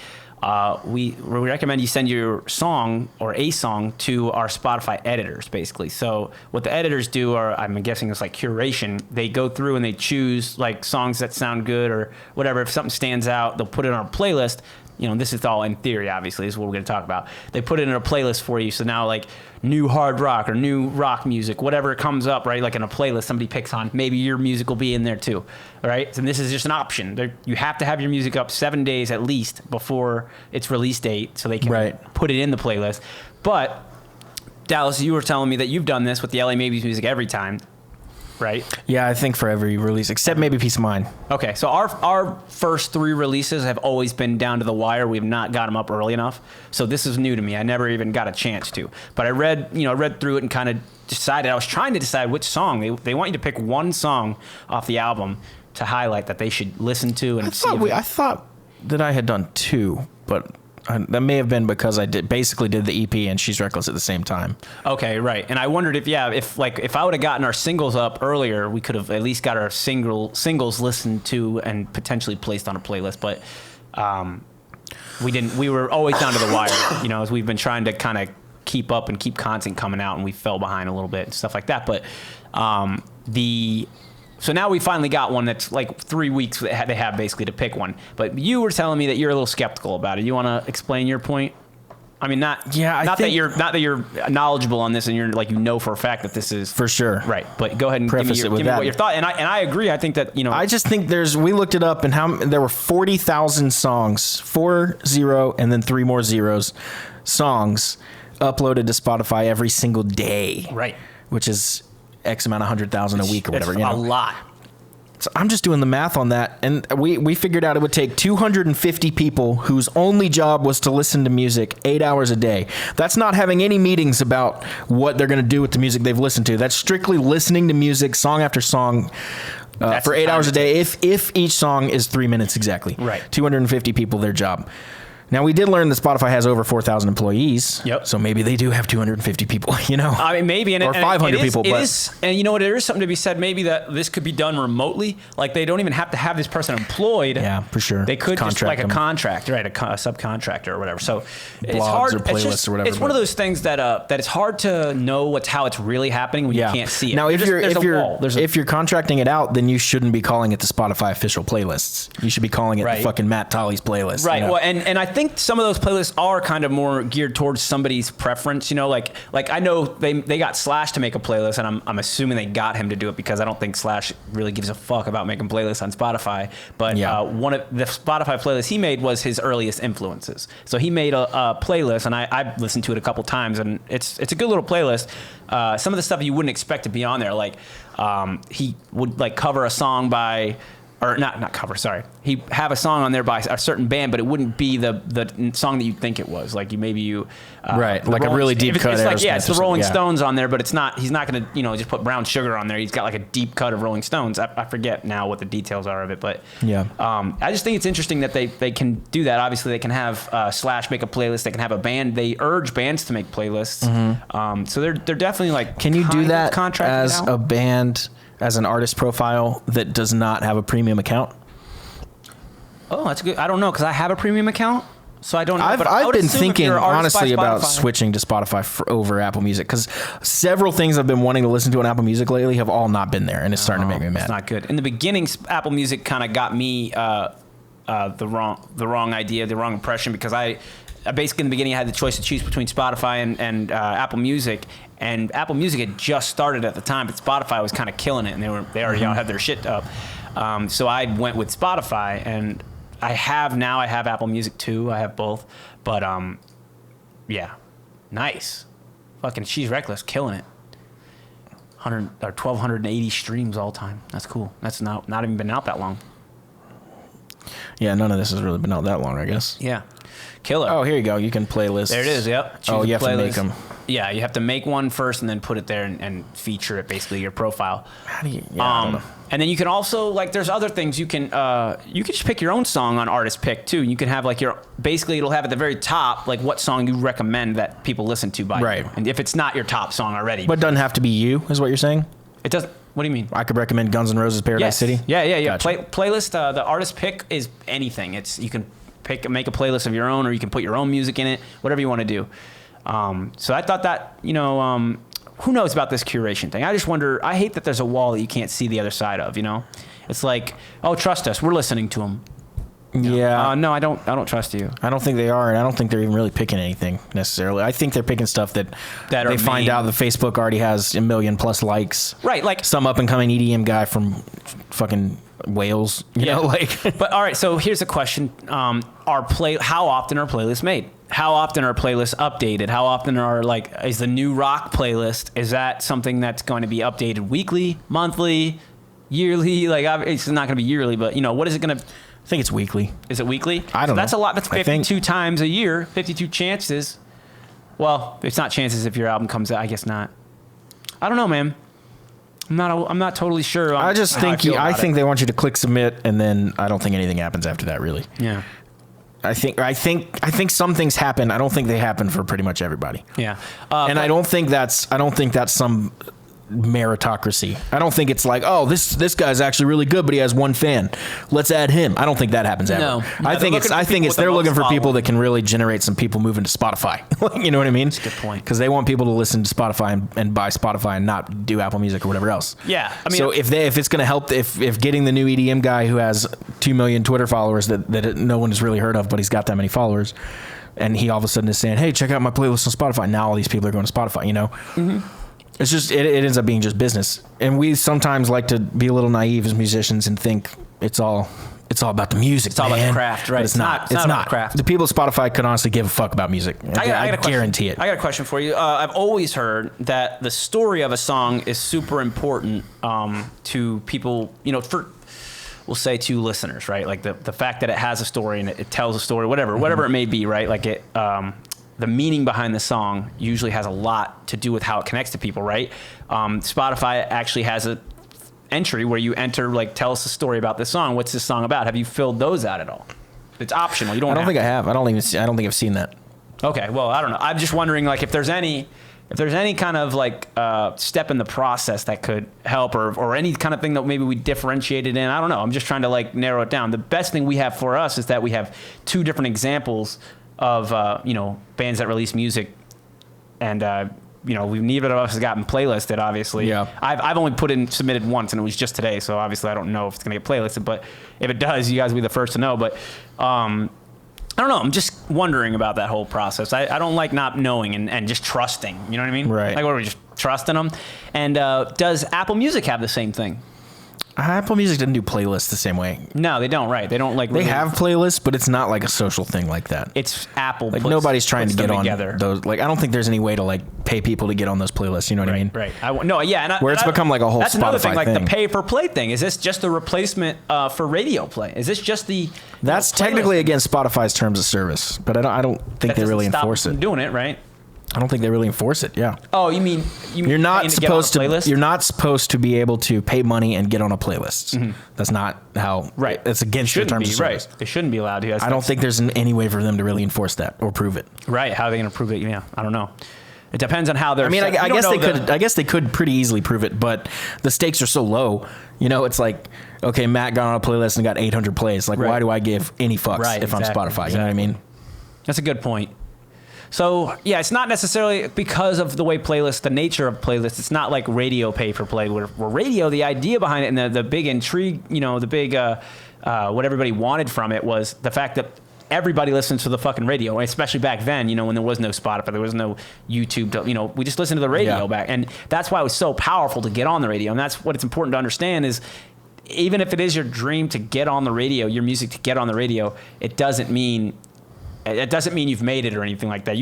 we recommend you send your song or a song to our Spotify editors, basically. So what the editors do, or I'm guessing it's like curation, they go through and they choose like songs that sound good or whatever. If something stands out, they'll put it on a playlist. You know, this is all in theory, obviously. This is what we're going to talk about. They put it in a playlist for you. So now, like, new hard rock or new rock music, whatever comes up, right? Like in a playlist somebody picks on, maybe your music will be in there too, all right? And this is just an option. You have to have your music up 7 days at least before its release date so they can put it in the playlist. But, Dallas, you were telling me that you've done this with the LA Maybes music every time. right? Yeah, I think for every release, except maybe Peace of Mind. Okay, so our first 3 releases have always been down to the wire. We've not got them up early enough. So this is new to me. I never even got a chance to. But I read through it and kind of decided. I was trying to decide which song. They want you to pick one song off the album to highlight that they should listen to and see. I thought that I had done 2, but that may have been because I basically did the EP and She's Reckless at the same time. Okay, right. And I wondered if I would have gotten our singles up earlier, we could have at least got our singles listened to and potentially placed on a playlist. But we didn't. We were always down to the wire, as we've been trying to kind of keep up and keep content coming out, and we fell behind a little bit and stuff like that. But so now we finally got one that's like 3 weeks they have basically to pick one. But you were telling me that you're a little skeptical about it. You want to explain your point? I mean, not that you're knowledgeable on this and you're like for a fact that this is for sure right. But go ahead and give me what your thought. And I agree. I think that I just think we looked it up and there were 40,000 songs, 40 and then 3 more zeros, songs uploaded to Spotify every single day. Right. Which is X amount of 100,000 a week or whatever. A lot. So I'm just doing the math on that, and we figured out it would take 250 people whose only job was to listen to music 8 hours a day. That's not having any meetings about what they're going to do with the music they've listened to. That's strictly listening to music, song after song, for 8 hours a day. If each song is 3 minutes exactly. Right. 250 people, their job. Now, we did learn that Spotify has over 4,000 employees. Yep. So maybe they do have 250 people, I mean, maybe. Or 500 people. And you know what? There is something to be said. Maybe that this could be done remotely. Like, they don't even have to have this person employed. Yeah, for sure. They could contract just like them. A contract, right? A subcontractor or whatever. So it's Blogs hard. or playlists or whatever. It's one of those things that it's hard to know how it's really happening when you can't see it. Now, if you're contracting it out, then you shouldn't be calling it the Spotify official playlists. You should be calling it the fucking Matt Tolley's playlist. Right. Well, and I think some of those playlists are kind of more geared towards somebody's preference. Like I know they got Slash to make a playlist, and I'm assuming they got him to do it because I don't think Slash really gives a fuck about making playlists on Spotify. But one of the Spotify playlists he made was his earliest influences. So he made a playlist, and I've listened to it a couple times, and it's a good little playlist. Some of the stuff you wouldn't expect to be on there, like he would like cover a song by. Or not cover, sorry. He'd have a song on there by a certain band, but it wouldn't be the song that you'd think it was. Like right, like a really deep cut. It's like, it's the Rolling Stones on there, but it's not. He's not going to, just put Brown Sugar on there. He's got like a deep cut of Rolling Stones. I forget now what the details are of it, but I just think it's interesting that they can do that. Obviously, they can have Slash make a playlist. They can have a band. They urge bands to make playlists. Mm-hmm. So they're definitely like. Can you do that as a band? As an artist profile that does not have a premium account? Oh, that's good. I don't know because I have a premium account, so I don't know. I've been thinking honestly about switching to Spotify over Apple Music because several things I've been wanting to listen to on Apple Music lately have all not been there, and it's starting to make me mad. It's not good. In the beginning, Apple Music kind of got me the wrong idea, the wrong impression because I basically in the beginning I had the choice to choose between Spotify and Apple Music. And Apple Music had just started at the time, but Spotify was kind of killing it, and they already had their shit up. So I went with Spotify, and I have Apple Music too. I have both, but nice. Fucking She's Reckless, killing it. 1,280 streams all time. That's cool. That's not even been out that long. Yeah, none of this has really been out that long, I guess. Yeah. Killer. Oh, here you go. You can playlist. There it is. Yep. Choose you have to make them. Yeah, you have to make one first and then put it there and feature it, basically your profile. How do you? Yeah, I don't know. And then you can also there's other things you can just pick your own song on Artist Pick too. You can have basically it'll have at the very top like what song you recommend that people listen to by you. And if it's not your top song already, but it doesn't have to be you, is what you're saying? It doesn't. What do you mean? I could recommend Guns N' Roses Paradise City. Yeah. Gotcha. Playlist. The Artist Pick is anything. You can make a playlist of your own, or you can put your own music in it, whatever you want to do. So I thought that, who knows about this curation thing? I just wonder, I hate that there's a wall that you can't see the other side of, It's like, oh, trust us, we're listening to them. Yeah. No, I don't trust you. I don't think they are, and I don't think they're even really picking anything necessarily. I think they're picking stuff that they find out that Facebook already has 1 million plus likes. Right, like some up and coming EDM guy from fucking Wales, you know, like. But all right, so here's a question: how often are playlists made? How often are playlists updated? How often is the new rock playlist? Is that something that's going to be updated weekly, monthly, yearly? Like, it's not going to be yearly, but what is it going to? I think it's weekly. Is it weekly? I don't know. That's a lot. That's 52 times a year. 52 chances. Well, it's not chances if your album comes out. I guess not. I don't know, man. I'm not totally sure. I just think I think they want you to click submit, and then I don't think anything happens after that, really. Yeah. I think some things happen. I don't think they happen for pretty much everybody. Yeah. And I don't think that's some meritocracy. I don't think it's like, oh, this guy's actually really good, but he has one fan. Let's add him. I don't think that happens ever. No. I think they're looking for people that can really generate some people moving to Spotify. You know what I mean? That's a good point. Because they want people to listen to Spotify and buy Spotify and not do Apple Music or whatever else. Yeah. I mean, so if it's going to help, if getting the new EDM guy who has 2 million Twitter followers that no one has really heard of, but he's got that many followers, and he all of a sudden is saying, hey, check out my playlist on Spotify. Now all these people are going to Spotify, Mm-hmm. It's just, it ends up being just business. And we sometimes like to be a little naive as musicians and think it's all about the music. It's all about the craft, right? But it's not. It's not about craft. The people at Spotify could honestly give a fuck about music. I guarantee it. I got a question for you. I've always heard that the story of a song is super important to people, we'll say to listeners, right? Like the fact that it has a story and it tells a story, whatever it may be, right? Like it, the meaning behind the song usually has a lot to do with how it connects to people, right? Spotify actually has a entry where you enter, like, tell us a story about this song. What's this song about? Have you filled those out at all? It's optional. You don't. I don't think I have. I don't think I've seen that. Okay. Well, I don't know. I'm just wondering, like, if there's any kind of like step in the process that could help, or any kind of thing that maybe we differentiated in. I don't know. I'm just trying to like narrow it down. The best thing we have for us is that we have 2 different examples of bands that release music, and neither of us has gotten playlisted. Obviously, yeah. I've only submitted once, and it was just today. So obviously, I don't know if it's gonna get playlisted. But if it does, you guys will be the first to know. But I don't know. I'm just wondering about that whole process. I don't like not knowing and just trusting. You know what I mean? Right. Like, what are we just trusting them? And does Apple Music have the same thing? Apple Music doesn't do playlists the same way. No, they don't. Right? They don't like. They have playlists, but it's not like a social thing like that. It's Apple. Like nobody's trying to get on those. Like I don't think there's any way to like pay people to get on those playlists. You know what I mean? Right. Where it's become like a whole that's Spotify another thing, like thing. the pay for play thing. Is this just a replacement for radio play? Is this just the? That's technically against Spotify's terms of service, but I don't think they really enforce it. Doing it right. I don't think they really enforce it. Yeah. Oh, you mean you're not supposed to? You're not supposed to be able to pay money and get on a playlist. Mm-hmm. That's not how. Right. It's against your terms of service. Right. They shouldn't be allowed to. I don't think there's any way for them to really enforce that or prove it. Right. How are they going to prove it? Yeah. I don't know. It depends on how they're. I mean, I guess they could. I guess they could pretty easily prove it, but the stakes are so low. It's like, okay, Matt got on a playlist and got 800 plays. Like, why do I give any fucks if I'm Spotify? You know what I mean? That's a good point. So, yeah, it's not necessarily because of the way the nature of playlists. It's not like radio pay for play. Where radio, the idea behind it and the big intrigue, the big, what everybody wanted from it was the fact that everybody listens to the fucking radio, especially back then, when there was no Spotify, there was no YouTube, we just listened to the radio back. And that's why it was so powerful to get on the radio. And that's what it's important to understand is, even if it is your dream to get on the radio, your music to get on the radio, it doesn't mean you've made it or anything like that.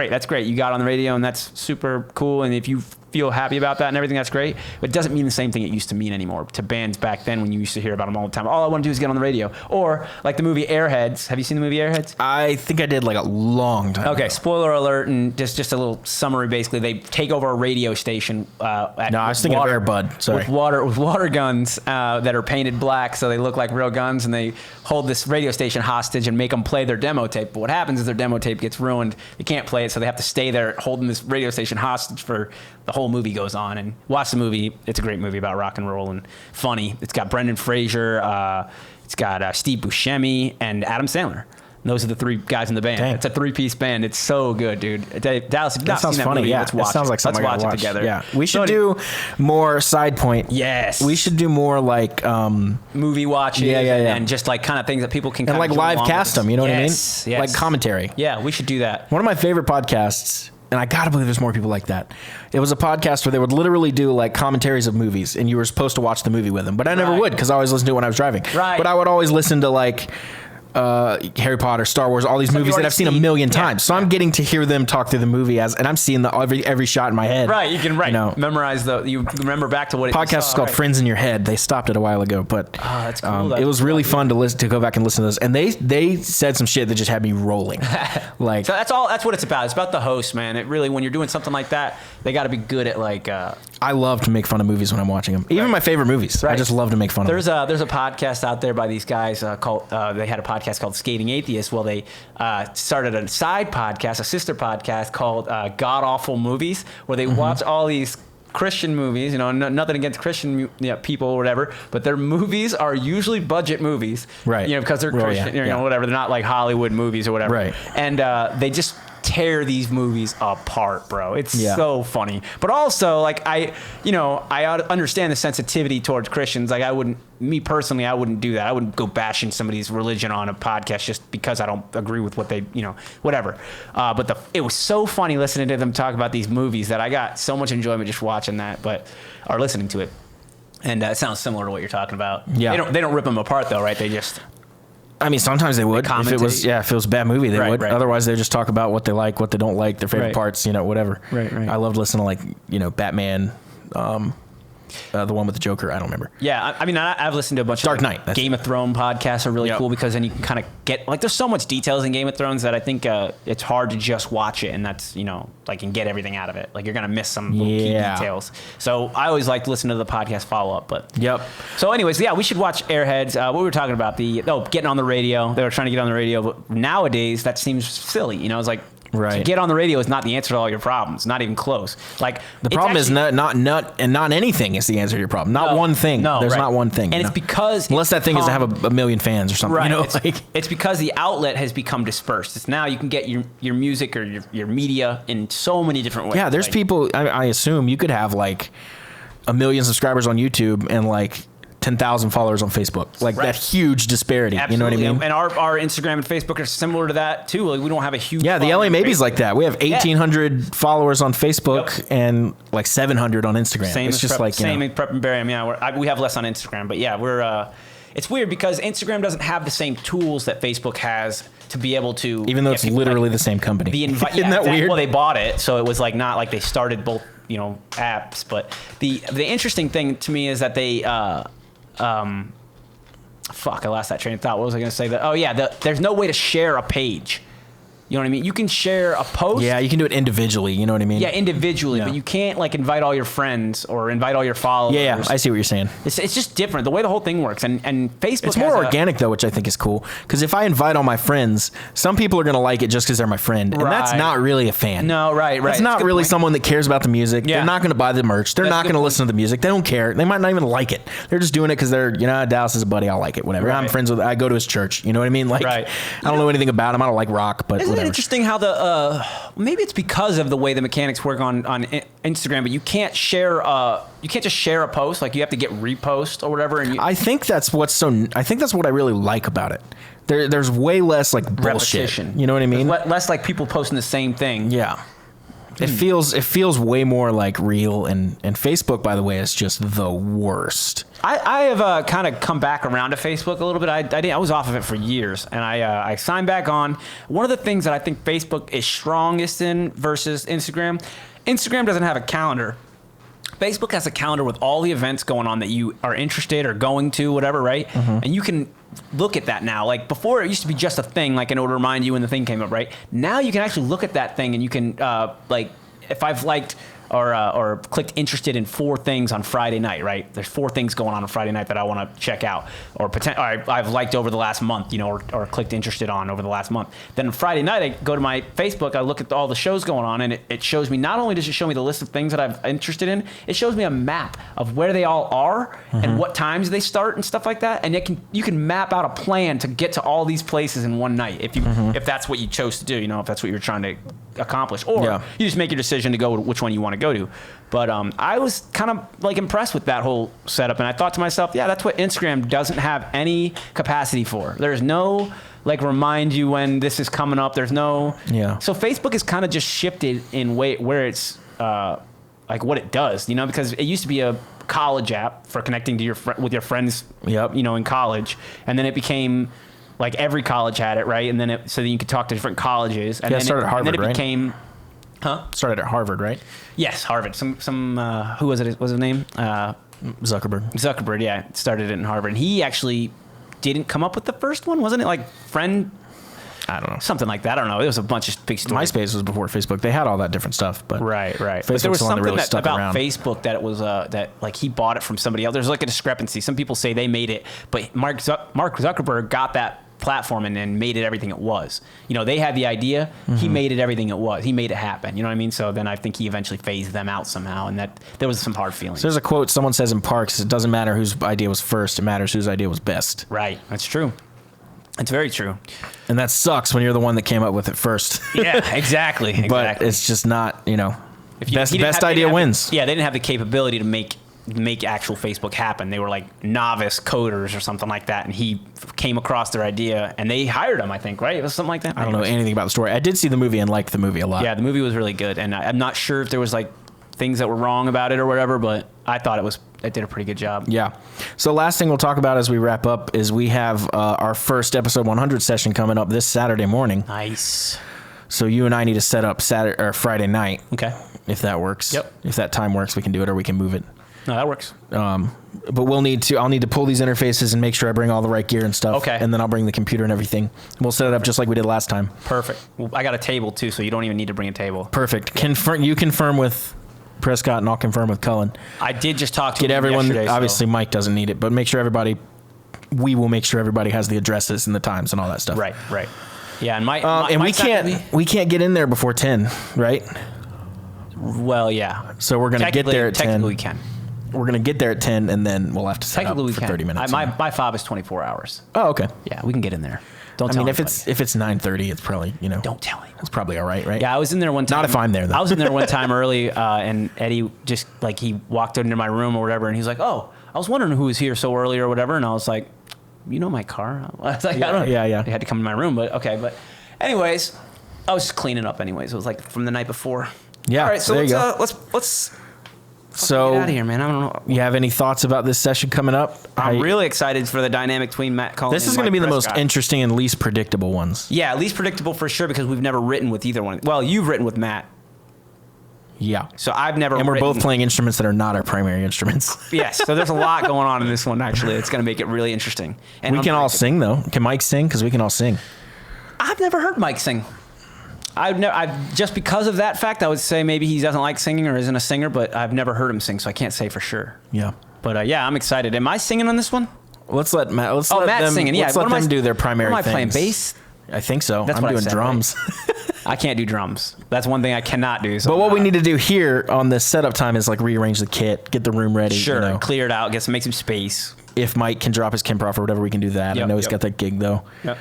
That's great. You got on the radio and that's super cool. And if you feel happy about that and everything, that's great. But it doesn't mean the same thing it used to mean anymore to bands back then when you used to hear about them all the time. All I want to do is get on the radio. Or like the movie Airheads. Have you seen the movie Airheads? I think I did like a long time ago. Spoiler alert, and just a little summary. Basically, they take over a radio station. I was thinking of Air Bud. Sorry. With water guns that are painted black so they look like real guns, and they hold this radio station hostage and make them play their demo tape. But what happens is their demo tape gets ruined. They can't play it, so they have to stay there holding this radio station hostage for the whole movie goes on. And watch the movie. It's a great movie about rock and roll and funny. It's got Brendan Fraser. It's got Steve Buscemi and Adam Sandler. Those are the three guys in the band. Dang. It's a 3-piece band. It's so good, dude. Dallas, if you've That not sounds seen that funny. movie, Yeah, let's it watch sounds it. like something Let's I gotta watch watch it together. Yeah, we should do more side point. Yes. We should do more like movie watches. Yeah. And just like kind of things that people can and kind like of live cast them. You know what I mean? Yes. Like commentary. Yeah, we should do that. One of my favorite podcasts, and I gotta believe there's more people like that. It was a podcast where they would literally do like commentaries of movies, and you were supposed to watch the movie with them. But I never Right. would, because I always listened to it when I was driving. Right. But I would always listen to like Harry Potter, Star Wars, all these movies that I've seen a million times. So I'm getting to hear them talk through the movie and I'm seeing every shot in my head. Right, you can memorize you remember back to what it podcast is called Friends in Your Head. They stopped it a while ago, but that's cool. it was really fun to go back and listen to those. And they said some shit that just had me rolling. Like, so that's what it's about. It's about the host, man. It really, when you're doing something like that, they got to be good at like. I love to make fun of movies when I'm watching them. Even my favorite movies, I just love to make fun of them. There's a podcast out there by these guys called. They had a podcast called Skating Atheist. Well, they started a side podcast, a sister podcast called God Awful Movies, where they watch all these Christian movies, nothing against Christian people or whatever, but their movies are usually budget movies, right? Because they're Christian, whatever. They're not like Hollywood movies or whatever, right? And they just tear these movies apart, bro. It's so funny. But also, like, I understand the sensitivity towards Christians. Like, me personally, I wouldn't do that. I wouldn't go bashing somebody's religion on a podcast just because I don't agree with what they, whatever. But it was so funny listening to them talk about these movies that I got so much enjoyment just watching that, or listening to it. And it sounds similar to what you're talking about. Yeah. They don't rip them apart though, right? They just. I mean, sometimes they would. If it was a bad movie, they would. Right. Otherwise, they just talk about what they like, what they don't like, their favorite parts, whatever. Right. I loved listening to like, Batman, the one with the Joker. I don't remember. Yeah, I mean, I've listened to a bunch Dark of Knight. Game of Thrones podcasts are really cool because then you can kind of get like there's so much details in Game of Thrones that I think it's hard to just watch it and that's like and get everything out of it. Like you're gonna miss some little key details. So I always like to listen to the podcast follow up. But So anyways, we should watch Airheads. What we were talking about getting on the radio. They were trying to get on the radio, but nowadays that seems silly. It's like. Right. To get on the radio is not the answer to all your problems. Not even close. Like the problem is not anything is the answer to your problem. Not one thing. There's not one thing. And it's because unless that thing is to have a million fans or something. Right. It's because the outlet has become dispersed. It's now you can get your music or your media in so many different ways. Yeah, there's people. I assume you could have like 1 million subscribers on YouTube and like 10,000 followers on Facebook. Like that huge disparity. Absolutely. You know what I mean? And our Instagram and Facebook are similar to that too. Like we don't have a huge. Yeah, the LA Maybe's like that. We have 1,800 followers on Facebook and like 700 on Instagram. It's just same in Prep and Barium. Yeah, we have less on Instagram, but yeah, we're. It's weird because Instagram doesn't have the same tools that Facebook has to be able to. Even though it's literally the same company. Isn't that weird? Well, they bought it, so it was like not like they started both apps. But the interesting thing to me is that they. Fuck, I lost that train of thought. What was I going to say? There's no way to share a page. You know what I mean? You can share a post. Yeah, you can do it individually. You know what I mean? Yeah, individually, but you can't like invite all your friends or invite all your followers. Yeah, I see what you're saying. It's just different the way the whole thing works, and Facebook. It's more organic though, which I think is cool. Because if I invite all my friends, some people are gonna like it just because they're my friend, and that's not really a fan. No, right. That's not really someone that cares about the music. Yeah. They're not gonna buy the merch. They're not gonna listen to the music. They don't care. They might not even like it. They're just doing it because they're Dallas is a buddy. I'll like it. Whatever. I'm friends with. I go to his church. You know what I mean? Like, I don't know anything about him. I don't like rock, but isn't whatever. it interesting how the maybe it's because of the way the mechanics work on Instagram, but you can't share just share a post, like you have to get repost or whatever. And I think that's what I really like about it. There's way less like bullshit. Repetition. You know what I mean? Less like people posting the same thing. Yeah. It feels way more like real, and Facebook, by the way, is just the worst. I have kind of come back around to Facebook a little bit. I was off of it for years, and I signed back on. One of the things that I think Facebook is strongest in versus Instagram doesn't have a calendar. Facebook has a calendar with all the events going on that you are interested or going to, whatever, right? Mm-hmm. And you can look at that now. Like before, it used to be just a thing, like in order to remind you when the thing came up, right? Now you can actually look at that thing and you can, like, if I've liked or clicked interested in 4 things on Friday night, right? There's 4 things going on Friday night that I want to check out, or I've liked over the last month, or clicked interested on over the last month. Then Friday night, I go to my Facebook, I look at all the shows going on, and it shows me, not only does it show me the list of things that I'm interested in, it shows me a map of where they all are and what times they start and stuff like that. And you can map out a plan to get to all these places in one night if that's what you chose to do, if that's what you're trying to accomplish, or you just make your decision to go with which one you want to go to. But I was kind of like impressed with that whole setup, and I thought to myself, yeah, that's what Instagram doesn't have any capacity for. There's no like remind you when this is coming up. There's no So Facebook is kind of just shifted in where it's like what it does, because it used to be a college app for connecting to with your friends, in college, and then it became like every college had it, right? And then so that you could talk to different colleges. And then it started at Harvard, and then it right? became, Started at Harvard, right? Yes, Harvard. Some who was it? What was his name? Zuckerberg. Zuckerberg, yeah, started it in Harvard. And he actually didn't come up with the first one, wasn't it? Like Friend. I don't know. Something like that. I don't know. It was a bunch of big stories. MySpace was before Facebook. They had all that different stuff, but right. Facebook's But there was the one that something really stuck about around. Facebook that it was that like he bought it from somebody else. There's like a discrepancy. Some people say they made it, but Mark Zuckerberg got that platform and then made it everything it was. They had the idea. He made it everything it was. He made it happen. You know what I mean? So then I think he eventually phased them out somehow, and that there was some hard feelings. So there's a quote someone says in Parks: "It doesn't matter whose idea was first; it matters whose idea was best." Right. That's true. It's very true. And that sucks when you're the one that came up with it first. Yeah, exactly. But it's just not, If best idea wins. Yeah, they didn't have the capability to make actual Facebook happen. They were like novice coders or something like that, and he came across their idea, and they hired him, I think, right? It was something like that. I don't know anything about the story. I did see the movie and liked the movie a lot. Yeah, the movie was really good, and I'm not sure if there was like things that were wrong about it or whatever, but I thought it did a pretty good job. Yeah. So last thing we'll talk about as we wrap up is we have our first episode 100 session coming up this Saturday morning. Nice. So you and I need to set up Saturday or Friday night. Okay. If that works. Yep. If that time works, we can do it, or we can move it. No, that works. But I'll need to pull these interfaces and make sure I bring all the right gear and stuff. Okay. And then I'll bring the computer and everything. We'll set it up just like we did last time. Perfect. Well, I got a table too, so you don't even need to bring a table. Perfect. You confirm with Prescott and I'll confirm with Cullen. I did just talk to Get him everyone. yesterday, Obviously, so. Mike doesn't need it, but make sure everybody. We will make sure everybody has the addresses and the times and all that stuff. Right. Yeah, and we can't get in there before 10, right? Well, yeah. So we're gonna get there at 10. Technically, we can. We're gonna get there at 10, and then we'll have to set up Technically, we for can. 30 minutes. My fob is 24 hours. Oh, okay. Yeah, we can get in there. Don't I tell mean, anybody. if it's 9:30, it's probably Don't tell anyone. It's probably all right, right? Yeah, I was in there one time. Not if I'm there, though. I was in there one time early, and Eddie just like he walked into my room or whatever, and he's like, "Oh, I was wondering who was here so early or whatever," and I was like, "You know my car?" I was like, "I don't know." Yeah. They had to come to my room, but okay. But anyways, I was just cleaning up. Anyways, it was like from the night before. Yeah. All right, so there you go. let's So get out of here, man. I don't know. You have any thoughts about this session coming up? I'm really excited for the dynamic between Matt Cullen. This is going to be the most interesting and least predictable ones. Yeah, least predictable for sure because we've never written with either one. Well, you've written with Matt. Yeah. So I've never And we're written. both playing instruments that are not our primary instruments. Yes, so there's a lot going on in this one, actually. It's going to make it really interesting. And We can all sing, though. Can Mike sing? Because we can all sing. I've never heard Mike sing. I've just because of that fact, I would say maybe he doesn't like singing or isn't a singer, but I've never heard him sing, so I can't say for sure. Yeah. But yeah, I'm excited. Am I singing on this one? Let's let Matt. Matt's singing. Yeah, Let's let them do their primary What am I playing? things. Bass? I think so. That's I'm what I doing said, drums. I can't do drums. That's one thing I cannot do. So But what we need to do here on this setup time is like rearrange the kit, get the room ready. Sure, clear it out, make some space. If Mike can drop his Kimproff or whatever, we can do that. I know he's got that gig though. Yep.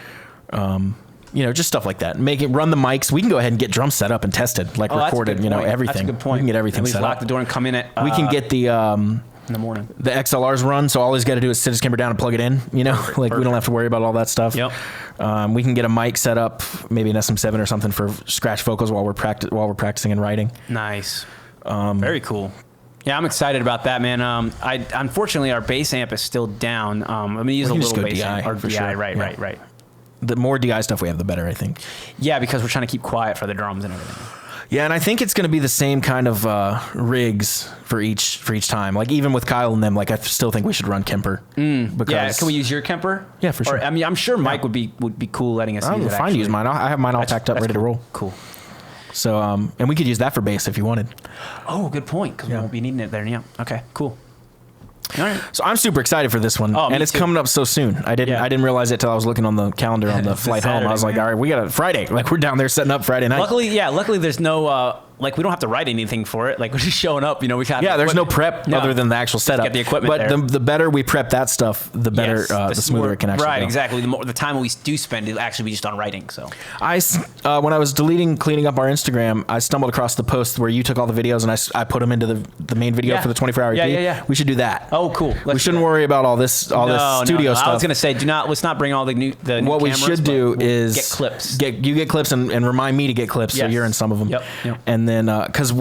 Just stuff like that. Run the mics. We can go ahead and get drums set up and tested, like recorded. That's a good point. Everything. That's a good point. We can get everything At least set lock up. the door and come in at. We can get the in the morning. The XLRs run, so all he's got to do is sit his camera down and plug it in. We don't have to worry about all that stuff. Yep. We can get a mic set up, maybe an SM7 or something for scratch vocals while we're practicing and writing. Nice. Very cool. Yeah, I'm excited about that, man. Unfortunately our bass amp is still down. I'm gonna use a little bass amp or DI. Sure. Right. The more DI stuff we have, the better, I think. Yeah, because we're trying to keep quiet for the drums and everything. Yeah, and I think it's going to be the same kind of rigs for each time. Like even with Kyle and them, like I still think we should run Kemper. Because Yeah, can we use your Kemper? Yeah, for sure. I'm sure Mike would be cool letting us use it. Fine, use mine. I have mine all packed up, ready to roll. Cool. So, and we could use that for bass if you wanted. Oh, good point. Because we won't be needing it there. Yeah. Okay. Cool. All right. So I'm super excited for this one, and it's coming up so soon. I didn't realize it till I was looking on the calendar on the flight home. I was like, all right, we got a Friday. Like we're down there setting up Friday night. Luckily, there's no like we don't have to write anything for it. Like we're just showing up. You know, we have there's no prep other than the actual setup. Get the equipment. But there. the better we prep that stuff, the better the smoother it can actually go. go. Exactly. The time we do spend, it'll actually be just on writing. So when I was cleaning up our Instagram, I stumbled across the post where you took all the videos and I put them into the main video for the 24-hour EP. Yeah. We should do that. Oh, cool. We shouldn't worry about all this studio stuff. I was gonna say, let's not bring all the new what we should do is get clips. Get clips and remind me to get clips so you're in some of them. Yep. And then because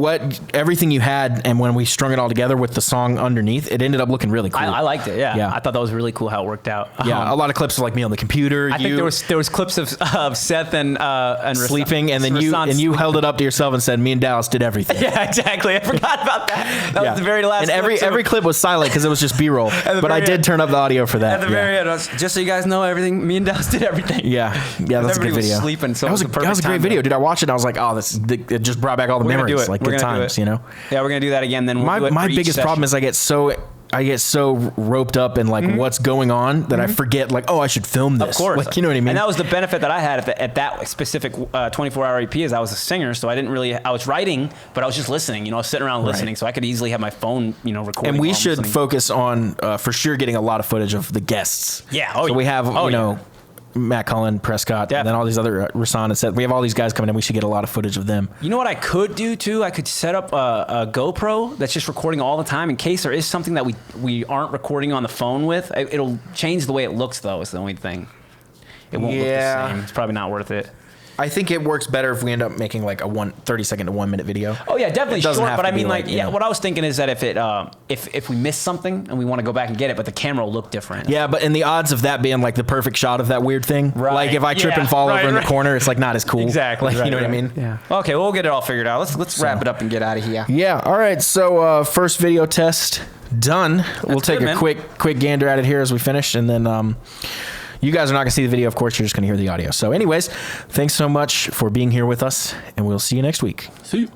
everything you had, and when we strung it all together with the song underneath, it ended up looking really cool. I liked it. Yeah. I thought that was really cool how it worked out. Yeah, a lot of clips of like me on the computer. I think there was clips of Seth and sleeping, and then you held it up to yourself and said, "Me and Dallas did everything." Yeah, exactly. I forgot about that. That was the very last. And every clip was silent because it was just B-roll. But I did turn up the audio for that. At the very end, just so you guys know, everything. Me and Dallas did everything. Yeah, that's a good video. Was sleeping, so that was a great video, dude. I watched it and I was like, oh, it just brought back all the memories, like good times, you know. Yeah, we're gonna do that again. Then my biggest problem is I get so roped up in like what's going on that I forget like, oh, I should film this. Of course. Like, you know what I mean? And that was the benefit that I had at that specific 24-hour EP is I was a singer, so I was writing, but I was just listening. You know, I was sitting around listening, so I could easily have my phone, recording. And we should focus on for sure getting a lot of footage of the guests. Yeah. So we have Matt Cullen, Prescott, and then all these other Rasan and Seth. We have all these guys coming in. We should get a lot of footage of them. You know what I could do too? I could set up a GoPro that's just recording all the time in case there is something that we aren't recording on the phone with. It'll change the way it looks though. Is the only thing. It won't look the same. It's probably not worth it. I think it works better if we end up making like a 30-second to 1 minute video. Oh yeah, definitely short. But I mean, what I was thinking is that if we miss something and we want to go back and get it, but the camera will look different. Yeah, but in the odds of that being like the perfect shot of that weird thing, like if I trip and fall over in the corner, it's like not as cool. Exactly. Like, you know what I mean? Yeah. Okay, well, we'll get it all figured out. Let's wrap it up and get out of here. Yeah. All right. So first video test done. We'll take a quick gander at it here as we finish, and then. You guys are not going to see the video, of course. You're just going to hear the audio. So anyways, thanks so much for being here with us, and we'll see you next week. See you.